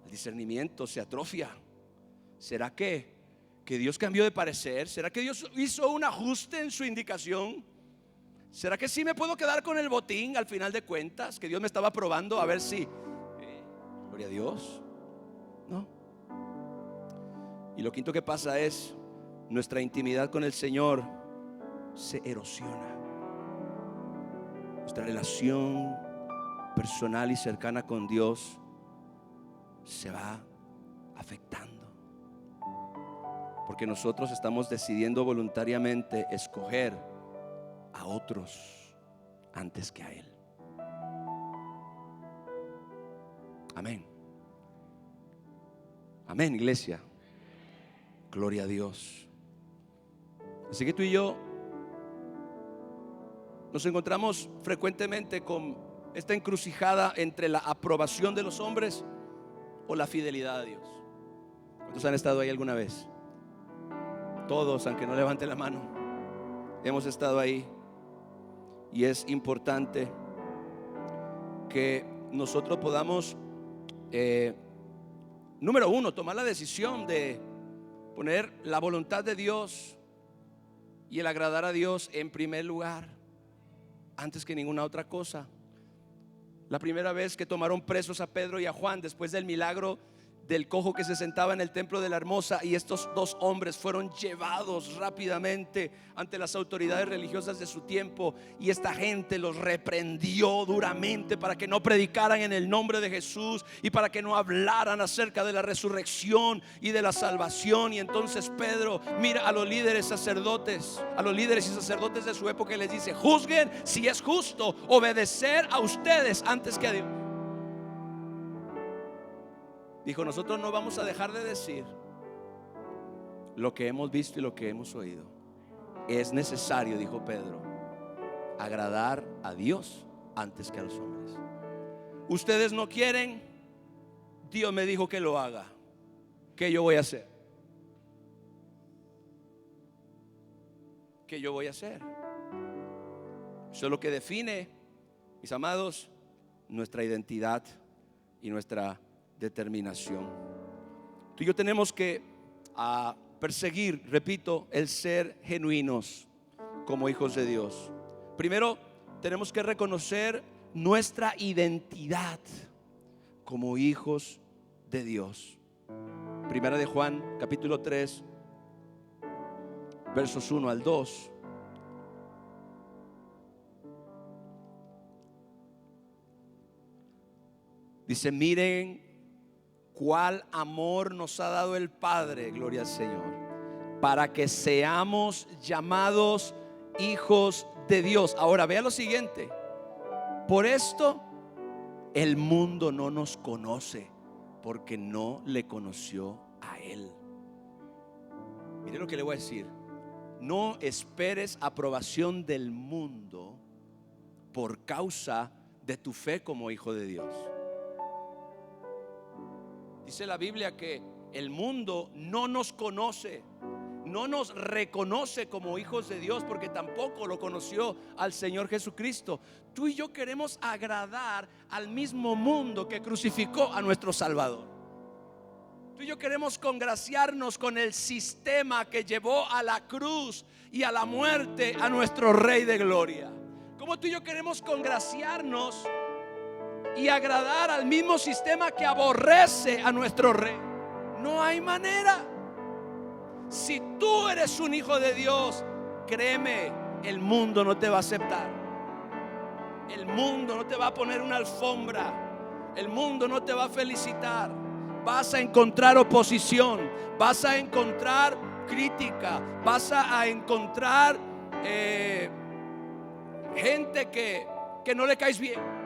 El discernimiento se atrofia. ¿Será que Dios cambió de parecer? ¿Será que Dios hizo un ajuste en su indicación? ¿Será que sí me puedo quedar con el botín al final de cuentas? Que Dios me estaba probando a ver si gloria a Dios. No. Y lo quinto que pasa es nuestra intimidad con el Señor se erosiona. Nuestra relación personal y cercana con Dios se va afectando, porque nosotros estamos decidiendo voluntariamente escoger a otros antes que a Él. Amén. Amén, iglesia. Gloria a Dios. Así que tú y yo nos encontramos frecuentemente con esta encrucijada entre la aprobación de los hombres o la fidelidad a Dios. ¿Cuántos han estado ahí alguna vez? Todos, aunque no levanten la mano, hemos estado ahí. Y es importante que nosotros podamos, número uno, tomar la decisión de poner la voluntad de Dios y el agradar a Dios en primer lugar, antes que ninguna otra cosa. La primera vez que tomaron presos a Pedro y a Juan después del milagro del cojo que se sentaba en el templo de la Hermosa, y estos dos hombres fueron llevados rápidamente ante las autoridades religiosas de su tiempo, y esta gente los reprendió duramente para que no predicaran en el nombre de Jesús y para que no hablaran acerca de la resurrección y de la salvación. Y entonces Pedro mira a los líderes sacerdotes, a los líderes y sacerdotes de su época, y les dice: juzguen si es justo obedecer a ustedes antes que a Dios. Dijo: nosotros no vamos a dejar de decir lo que hemos visto y lo que hemos oído. Es necesario, dijo Pedro, agradar a Dios antes que a los hombres. Ustedes no quieren, Dios me dijo que lo haga. ¿Qué yo voy a hacer? ¿Qué yo voy a hacer? Eso es lo que define, mis amados, nuestra identidad y nuestra determinación. Tú y yo tenemos que perseguir, repito, el ser genuinos como hijos de Dios. Primero, tenemos que reconocer nuestra identidad como hijos de Dios. Primera de Juan, capítulo 3, versos 1 al 2. Dice: miren cuál amor nos ha dado el Padre, gloria al Señor, para que seamos llamados hijos de Dios. Ahora vea lo siguiente: por esto el mundo no nos conoce, porque no le conoció a Él. Mire lo que le voy a decir: no esperes aprobación del mundo por causa de tu fe como hijo de Dios. Dice la Biblia que el mundo no nos conoce, no nos reconoce como hijos de Dios, porque tampoco lo conoció al Señor Jesucristo. Tú y yo queremos agradar al mismo mundo que crucificó a nuestro Salvador. Tú y yo queremos congraciarnos con el sistema que llevó a la cruz y a la muerte a nuestro Rey de Gloria. Como tú y yo queremos congraciarnos y agradar al mismo sistema que aborrece a nuestro Rey. No hay manera. Si tú eres un hijo de Dios, créeme, el mundo no te va a aceptar. El mundo no te va a poner una alfombra. El mundo no te va a felicitar. Vas a encontrar oposición, vas a encontrar crítica, vas a encontrar gente que no le caes bien.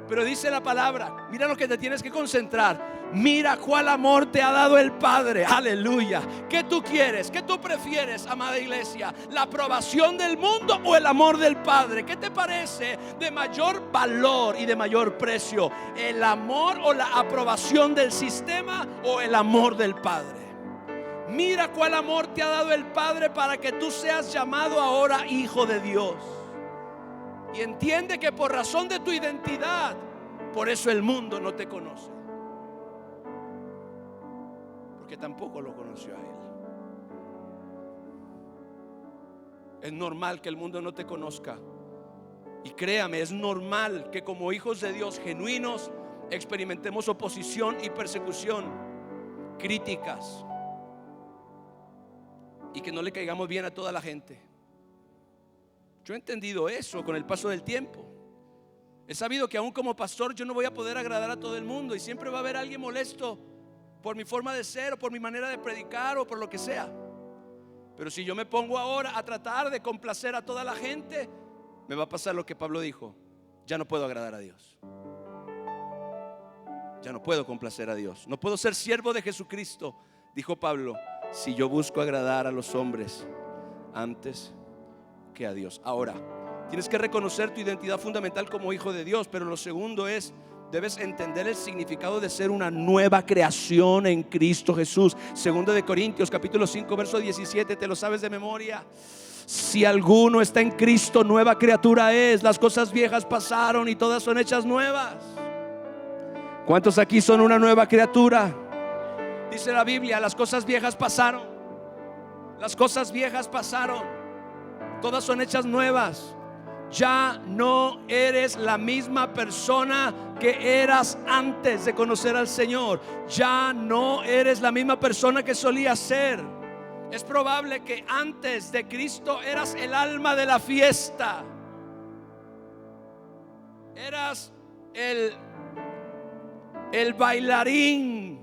Pero dice la palabra, mira lo que te tienes que concentrar: mira cuál amor te ha dado el Padre. Aleluya. ¿Qué tú quieres? ¿Qué tú prefieres, amada iglesia? ¿La aprobación del mundo o el amor del Padre? ¿Qué te parece de mayor valor y de mayor precio? ¿El amor o la aprobación del sistema o el amor del Padre? Mira cuál amor te ha dado el Padre para que tú seas llamado ahora hijo de Dios. Y entiende que por razón de tu identidad, por eso el mundo no te conoce, porque tampoco lo conoció a Él. Es normal que el mundo no te conozca. Y créame, es normal que como hijos de Dios genuinos experimentemos oposición y persecución, críticas, y que no le caigamos bien a toda la gente. Yo he entendido eso con el paso del tiempo. He sabido que aún como pastor yo no voy a poder agradar a todo el mundo, y siempre va a haber alguien molesto por mi forma de ser o por mi manera de predicar o por lo que sea. Pero si yo me pongo ahora a tratar de complacer a toda la gente, me va a pasar lo que Pablo dijo: ya no puedo agradar a Dios. Ya no puedo complacer a Dios. No puedo ser siervo de Jesucristo, dijo Pablo, si yo busco agradar a los hombres antes que a Dios. Ahora, tienes que reconocer tu identidad fundamental como hijo de Dios, pero lo segundo es: debes entender el significado de ser una nueva creación en Cristo Jesús. Segundo de Corintios capítulo 5 verso 17, ¿te lo sabes de memoria? Si alguno está en Cristo, nueva criatura es. Las cosas viejas pasaron y todas son hechas nuevas. ¿Cuántos aquí son una nueva criatura? Dice la Biblia: las cosas viejas pasaron. Las cosas viejas pasaron. Todas son hechas nuevas. Ya no eres la misma persona que eras antes de conocer al Señor. Ya no eres la misma persona que solías ser. Es probable que antes de Cristo eras el alma de la fiesta. Eras el bailarín.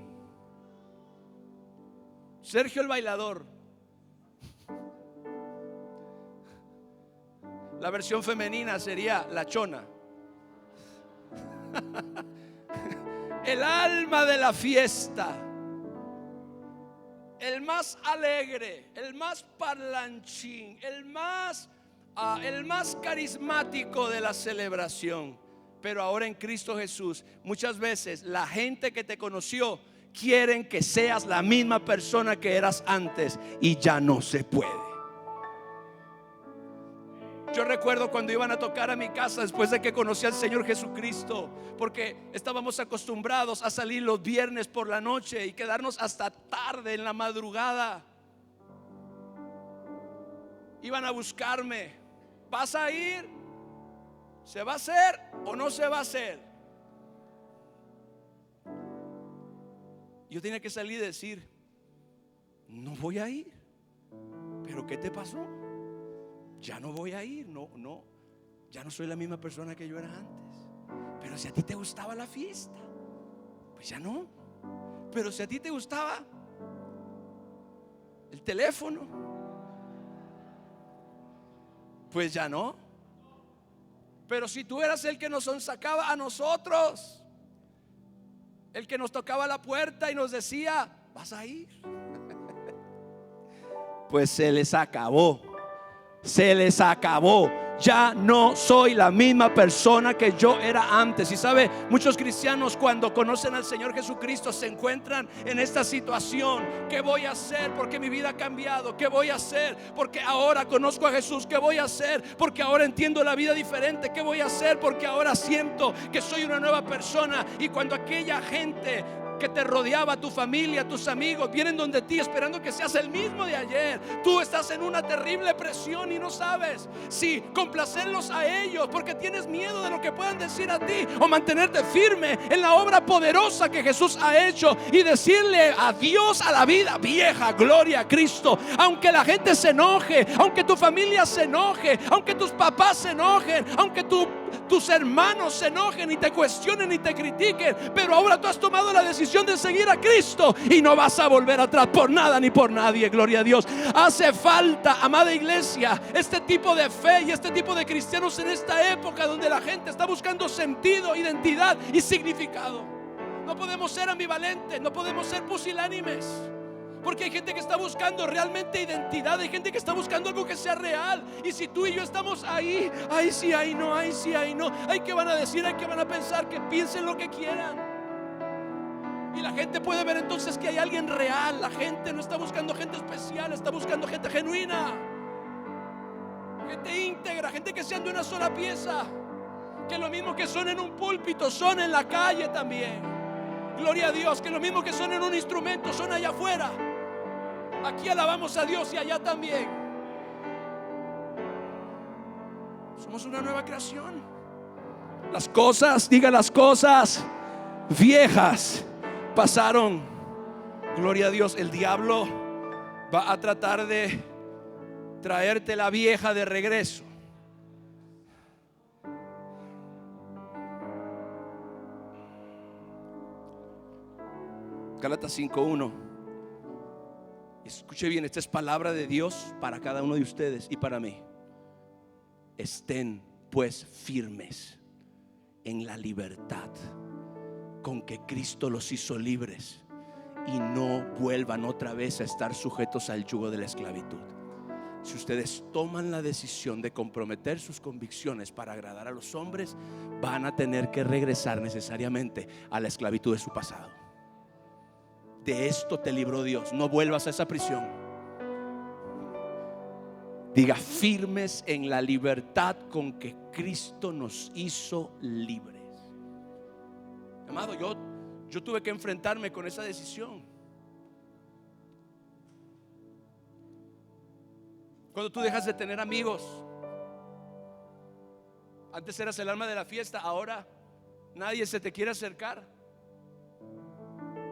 Sergio el bailador. La versión femenina sería la chona. El alma de la fiesta. El más alegre, el más parlanchín, el más carismático de la celebración. Pero ahora en Cristo Jesús, muchas veces la gente que te conoció quieren que seas la misma persona que eras antes, y ya no se puede. Yo recuerdo cuando iban a tocar a mi casa después de que conocí al Señor Jesucristo, porque estábamos acostumbrados a salir los viernes por la noche y quedarnos hasta tarde en la madrugada. Iban a buscarme: ¿vas a ir? ¿Se va a hacer o no se va a hacer? Yo tenía que salir y decir: no voy a ir. ¿Pero qué te pasó? Ya no voy a ir, ya no soy la misma persona que yo era antes. Pero si a ti te gustaba la fiesta, pues ya no. Pero si a ti te gustaba el teléfono, pues ya no. Pero si tú eras el que nos sacaba a nosotros, el que nos tocaba la puerta y nos decía: ¿vas a ir? Pues se les acabó. Se les acabó. Ya no soy la misma persona que yo era antes. Y sabe, muchos cristianos cuando conocen al Señor Jesucristo se encuentran en esta situación: ¿qué voy a hacer? Porque mi vida ha cambiado. ¿Qué voy a hacer? Porque ahora conozco a Jesús. ¿Qué voy a hacer? Porque ahora entiendo la vida diferente. ¿Qué voy a hacer? Porque ahora siento que soy una nueva persona. Y cuando aquella gente que te rodeaba, tu familia, tus amigos, vienen donde ti esperando que seas el mismo de ayer, tú estás en una terrible presión y no sabes si complacerlos a ellos porque tienes miedo de lo que puedan decir a ti, o mantenerte firme en la obra poderosa que Jesús ha hecho y decirle adiós a la vida vieja. Gloria a Cristo. Aunque la gente se enoje, aunque tu familia se enoje, aunque tus papás se enojen, aunque tus hermanos se enojen y te cuestionen y te critiquen, pero ahora tú has tomado la decisión de seguir a Cristo y no vas a volver atrás por nada ni por nadie. Gloria a Dios. Hace falta, amada iglesia, este tipo de fe y este tipo de cristianos en esta época donde la gente está buscando sentido, identidad y significado. No podemos ser ambivalentes, no podemos ser pusilánimes, porque hay gente que está buscando realmente identidad, hay gente que está buscando algo que sea real. Y si tú y yo estamos ahí, ahí sí, ahí no, ahí sí, ahí no, hay que van a decir, hay que van a pensar, que piensen lo que quieran. Y la gente puede ver entonces que hay alguien real. La gente no está buscando gente especial, está buscando gente genuina, gente íntegra, gente que sean de una sola pieza, que lo mismo que son en un púlpito son en la calle también. Gloria a Dios. Que lo mismo que son en un instrumento son allá afuera. Aquí alabamos a Dios y allá también. Somos una nueva creación. Las cosas, diga, las cosas viejas pasaron. Gloria a Dios. El diablo va a tratar de traerte la vieja de regreso. Gálatas 5:1. Escuche bien, esta es palabra de Dios para cada uno de ustedes y para mí. Estén pues firmes en la libertad con que Cristo los hizo libres, y no vuelvan otra vez a estar sujetos al yugo de la esclavitud. Si ustedes toman la decisión de comprometer sus convicciones para agradar a los hombres, van a tener que regresar necesariamente a la esclavitud de su pasado. De esto te libró Dios. No vuelvas a esa prisión. Diga: firmes en la libertad con que Cristo nos hizo libres. Amado, yo tuve que enfrentarme con esa decisión. Cuando tú dejas de tener amigos, Antes eras el alma de la fiesta, ahora nadie se te quiere acercar.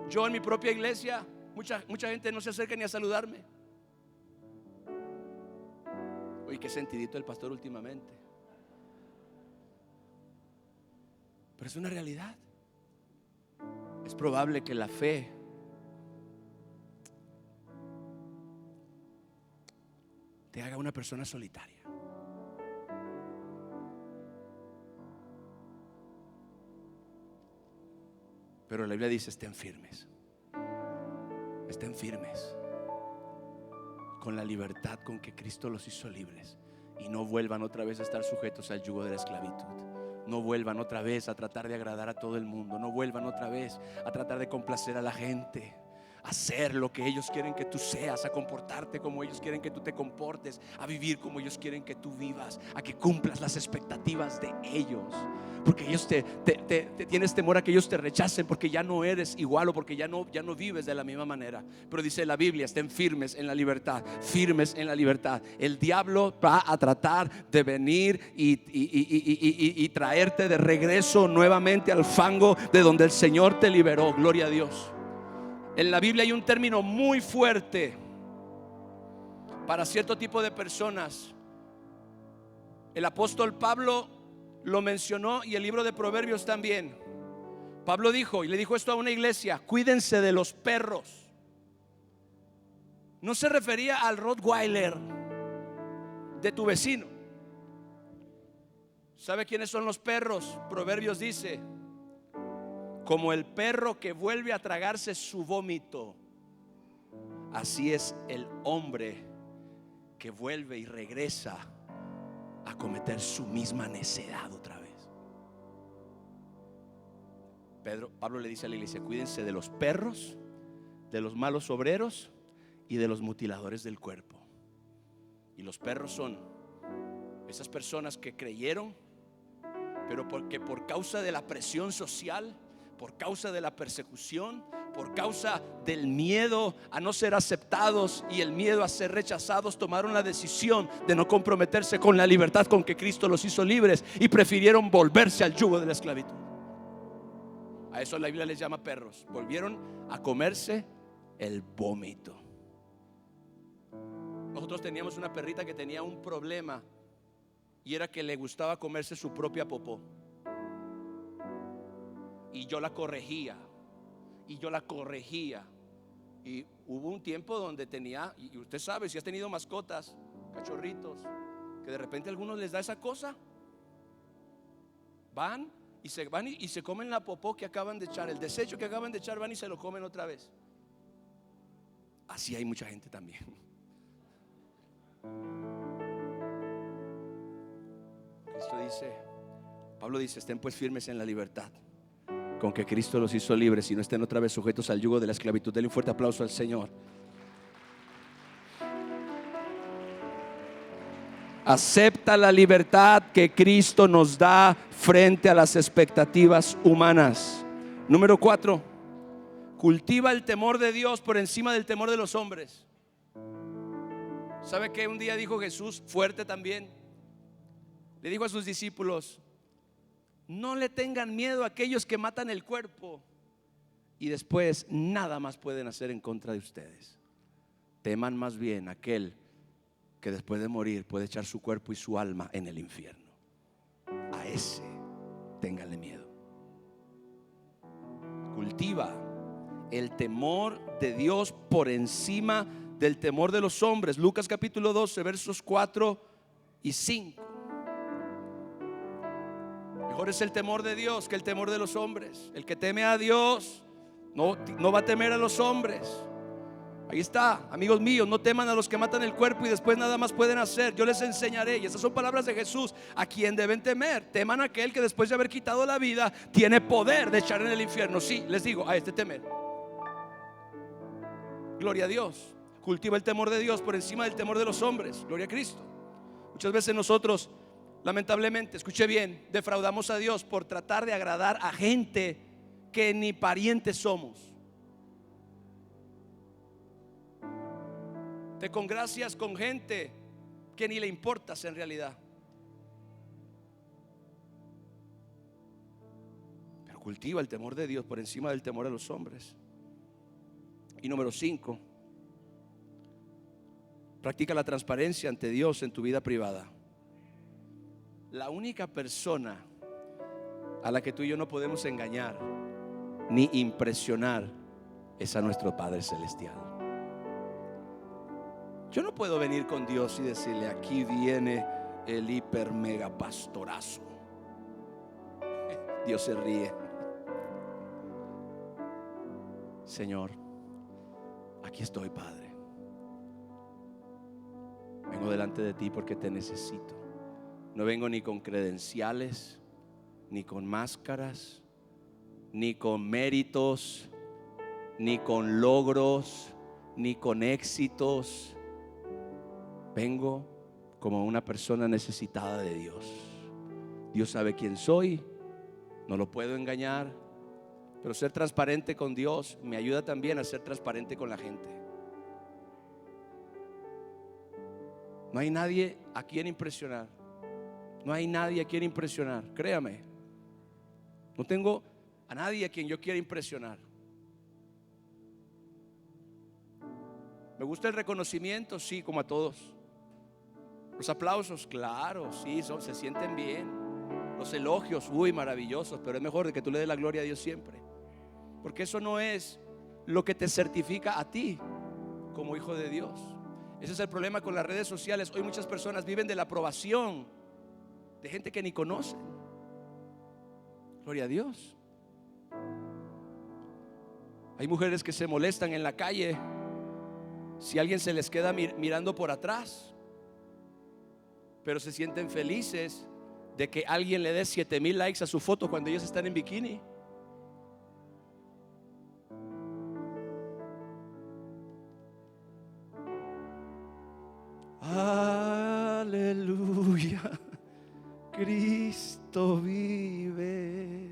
Yo en mi propia iglesia, mucha gente no se acerca ni a saludarme. Oye, qué sentidito el pastor últimamente. Pero es una realidad. Es probable que la fe te haga una persona solitaria. Pero la Biblia dice: estén firmes. Estén firmes con la libertad con que Cristo los hizo libres, y no vuelvan otra vez a estar sujetos al yugo de la esclavitud. No vuelvan otra vez a tratar de agradar a todo el mundo. No vuelvan otra vez a tratar de complacer a la gente, a hacer lo que ellos quieren que tú seas, a comportarte como ellos quieren que tú te comportes, a vivir como ellos quieren que tú vivas, a que cumplas las expectativas de ellos. Porque ellos te tienes temor a que ellos te rechacen, porque ya no eres igual, o porque ya no vives de la misma manera. Pero dice la Biblia: estén firmes en la libertad. Firmes en la libertad. El diablo va a tratar de venir y traerte de regreso nuevamente al fango de donde el Señor te liberó. Gloria a Dios. En la Biblia hay un término muy fuerte para cierto tipo de personas. El apóstol Pablo lo mencionó, y el libro de Proverbios también. Pablo dijo, y le dijo esto a una iglesia: cuídense de los perros. No se refería al Rottweiler de tu vecino. ¿Sabe quiénes son los perros? Proverbios dice: como el perro que vuelve a tragarse su vómito, así es el hombre que vuelve y regresa a cometer su misma necedad otra vez. Pablo le dice a la iglesia: cuídense de los perros, de los malos obreros y de los mutiladores del cuerpo. Y los perros son esas personas que creyeron, pero porque por causa de la presión social, por causa de la persecución, por causa del miedo a no ser aceptados y el miedo a ser rechazados, tomaron la decisión de no comprometerse con la libertad con que Cristo los hizo libres, y prefirieron volverse al yugo de la esclavitud. A eso la Biblia les llama perros. Volvieron a comerse el vómito. Nosotros teníamos una perrita que tenía un problema, y era que le gustaba comerse su propia popó. Y yo la corregía, y yo la corregía. Y hubo un tiempo donde tenía, y usted sabe, si has tenido mascotas, cachorritos, que de repente a algunos les da esa cosa, van y se comen la popó que acaban de echar, el desecho que acaban de echar, van y se lo comen otra vez. Así hay mucha gente también. Cristo dice, Pablo dice: estén pues firmes en la libertad con que Cristo los hizo libres, y no estén otra vez sujetos al yugo de la esclavitud. Denle un fuerte aplauso al Señor. Acepta la libertad que Cristo nos da frente a las expectativas humanas. Número 4, cultiva el temor de Dios por encima del temor de los hombres. ¿Sabe qué? Un día dijo Jesús, fuerte también, le dijo a sus discípulos: no le tengan miedo a aquellos que matan el cuerpo y después nada más pueden hacer en contra de ustedes. Teman más bien a aquel que después de morir puede echar su cuerpo y su alma en el infierno. A ese ténganle miedo. Cultiva el temor de Dios por encima del temor de los hombres. Lucas capítulo 12, versos 4 y 5. Mejor es el temor de Dios que el temor de los hombres. El que teme a Dios no va a temer a los hombres. Ahí está, amigos míos, no teman a los que matan el cuerpo y después nada más pueden hacer. Yo les enseñaré, y esas son palabras de Jesús, a quien deben temer. Teman a aquel que después de haber quitado la vida tiene poder de echar en el infierno. Sí, les digo, a este temer. Gloria a Dios. Cultiva el temor de Dios por encima del temor de los hombres. Gloria a Cristo. Muchas veces nosotros, lamentablemente, escuche bien, defraudamos a Dios por tratar de agradar a gente que ni parientes somos. Te congracias con gente que ni le importas en realidad. Cultiva el temor de Dios por encima del temor a los hombres. Y número 5, practica la transparencia ante Dios en tu vida privada. La única persona a la que tú y yo no podemos engañar ni impresionar es a nuestro Padre Celestial. Yo no puedo venir con Dios y decirle: aquí viene el hiper mega pastorazo. Dios se ríe. Señor, aquí estoy, Padre. Vengo delante de ti porque te necesito. No vengo ni con credenciales, ni con máscaras, ni con méritos, ni con logros, ni con éxitos. Vengo como una persona necesitada de Dios. Dios sabe quién soy, no lo puedo engañar, pero ser transparente con Dios me ayuda también a ser transparente con la gente. No hay nadie a quien impresionar. No hay nadie a quien impresionar, créame. No tengo a nadie a quien yo quiera impresionar. Me gusta el reconocimiento, sí, como a todos. Los aplausos, claro, sí, se sienten bien. Los elogios, uy, maravillosos. Pero es mejor de que tú le des la gloria a Dios siempre, porque eso no es lo que te certifica a ti como hijo de Dios. Ese es el problema con las redes sociales. Hoy muchas personas viven de la aprobación de gente que ni conocen. Gloria a Dios. Hay mujeres que se molestan en la calle si alguien se les queda mirando por atrás, pero se sienten felices de que alguien le dé 7,000 likes a su foto cuando ellos están en bikini. Aleluya, Cristo vive.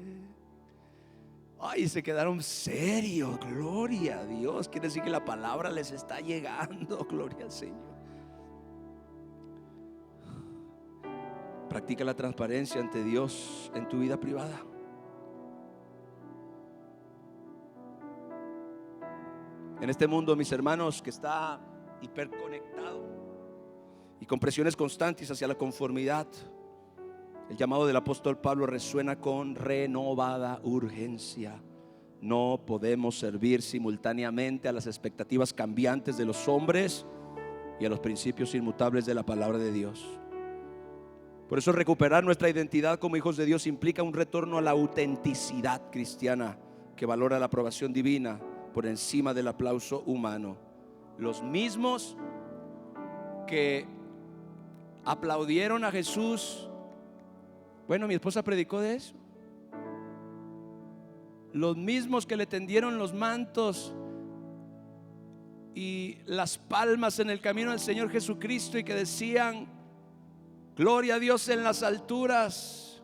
Ay, se quedaron serios. Gloria a Dios. Quiere decir que la palabra les está llegando. Gloria al Señor. Practica la transparencia ante Dios en tu vida privada. En este mundo, mis hermanos, que está hiperconectado y con presiones constantes hacia la conformidad, el llamado del apóstol Pablo resuena con renovada urgencia. No podemos servir simultáneamente a las expectativas cambiantes de los hombres y a los principios inmutables de la palabra de Dios. Por eso recuperar nuestra identidad como hijos de Dios implica un retorno a la autenticidad cristiana que valora la aprobación divina por encima del aplauso humano. Los mismos que aplaudieron a Jesús, bueno, mi esposa predicó de eso. Los mismos que le tendieron los mantos y las palmas en el camino del Señor Jesucristo y que decían: gloria a Dios en las alturas,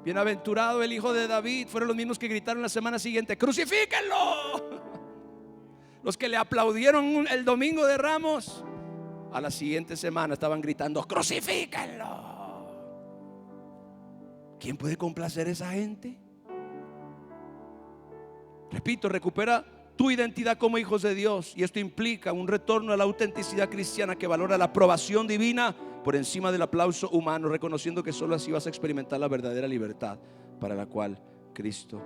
bienaventurado el hijo de David, fueron los mismos que gritaron la semana siguiente: crucifíquenlo. Los que le aplaudieron el domingo de Ramos, a la siguiente semana estaban gritando: crucifíquenlo. ¿Quién puede complacer a esa gente? Repito, recupera tu identidad como hijos de Dios, y esto implica un retorno a la autenticidad cristiana que valora la aprobación divina por encima del aplauso humano, reconociendo que solo así vas a experimentar la verdadera libertad para la cual Cristo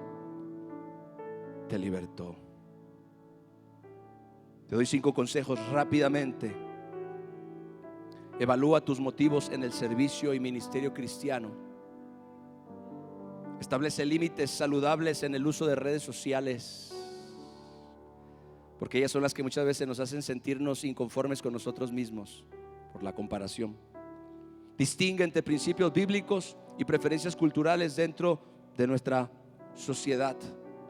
te libertó. Te doy 5 consejos rápidamente. Evalúa tus motivos en el servicio y ministerio cristiano. Establece límites saludables en el uso de redes sociales, porque ellas son las que muchas veces nos hacen sentirnos inconformes con nosotros mismos por la comparación. Distingue entre principios bíblicos y preferencias culturales dentro de nuestra sociedad.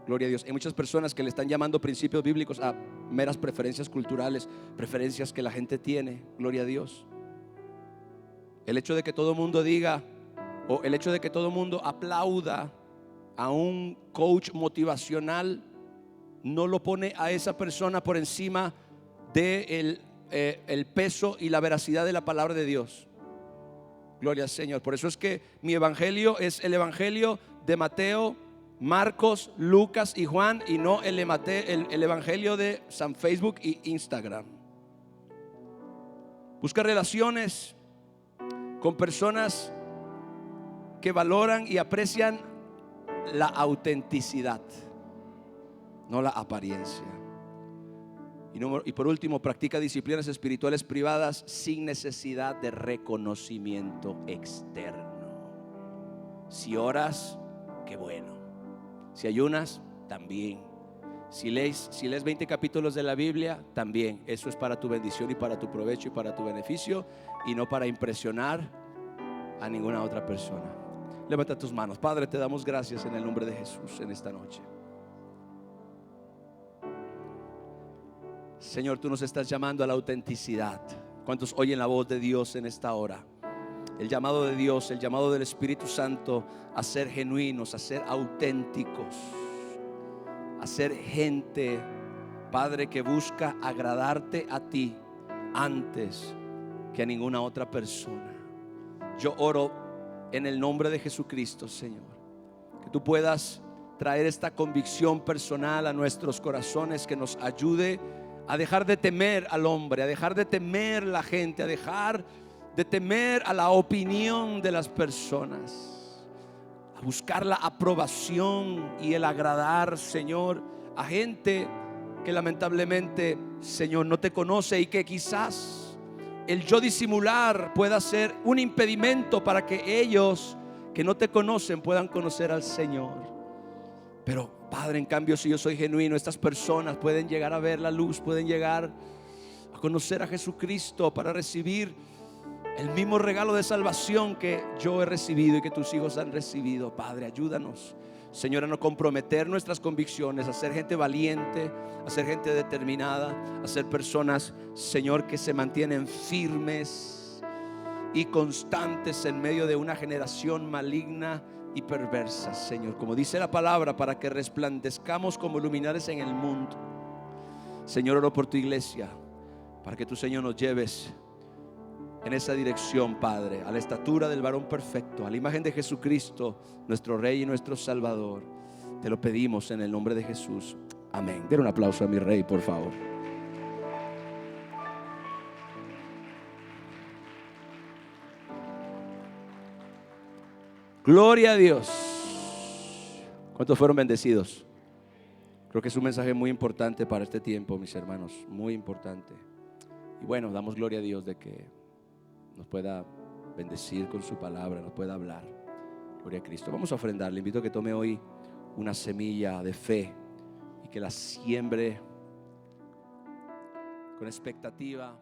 Gloria a Dios. Hay muchas personas que le están llamando principios bíblicos a meras preferencias culturales, preferencias que la gente tiene. Gloria a Dios. El hecho de que todo mundo diga, o el hecho de que todo mundo aplauda a un coach motivacional, no lo pone a esa persona por encima de el peso y la veracidad de la palabra de Dios. Gloria al Señor. Por eso es que mi evangelio es el evangelio de Mateo, Marcos, Lucas y Juan, y no el evangelio de San Facebook y Instagram. Busca relaciones con personas que valoran y aprecian la autenticidad, no la apariencia. Y por último, practica disciplinas espirituales privadas sin necesidad de reconocimiento externo. Si oras, qué bueno. Si ayunas, también. Si lees 20 capítulos de la Biblia, también. Eso es para tu bendición y para tu provecho y para tu beneficio, y no para impresionar a ninguna otra persona. Levanta tus manos. Padre, te damos gracias en el nombre de Jesús en esta noche. Señor, tú nos estás llamando a la autenticidad. ¿Cuántos oyen la voz de Dios en esta hora? El llamado de Dios, el llamado del Espíritu Santo a ser genuinos, a ser auténticos, a ser gente, Padre, que busca agradarte a ti antes que a ninguna otra persona. Yo oro en el nombre de Jesucristo, Señor, que tú puedas traer esta convicción personal a nuestros corazones, que nos ayude a dejar de temer al hombre, a dejar de temer la gente, a dejar de temer a la opinión de las personas, a buscar la aprobación y el agradar, Señor, a gente que lamentablemente, Señor, no te conoce, y que quizás el yo disimular pueda ser un impedimento para que ellos que no te conocen puedan conocer al Señor. Pero Padre, en cambio, si yo soy genuino, estas personas pueden llegar a ver la luz, pueden llegar a conocer a Jesucristo para recibir el mismo regalo de salvación que yo he recibido y que tus hijos han recibido. Padre, ayúdanos, Señor, a no comprometer nuestras convicciones, a ser gente valiente, a ser gente determinada, a ser personas, Señor, que se mantienen firmes y constantes en medio de una generación maligna y perversa, Señor, como dice la palabra, para que resplandezcamos como luminares en el mundo. Señor, oro por tu iglesia, para que tú, Señor, nos lleves en esa dirección, Padre, a la estatura del varón perfecto, a la imagen de Jesucristo, nuestro Rey y nuestro Salvador. Te lo pedimos en el nombre de Jesús. Amén. Den un aplauso a mi Rey, por favor. Gloria a Dios. ¿Cuántos fueron bendecidos? Creo que es un mensaje muy importante para este tiempo, mis hermanos, muy importante. Y bueno, damos gloria a Dios de que nos pueda bendecir con su palabra, nos pueda hablar. Gloria a Cristo. Vamos a ofrendar. Le invito a que tome hoy una semilla de fe y que la siembre con expectativa.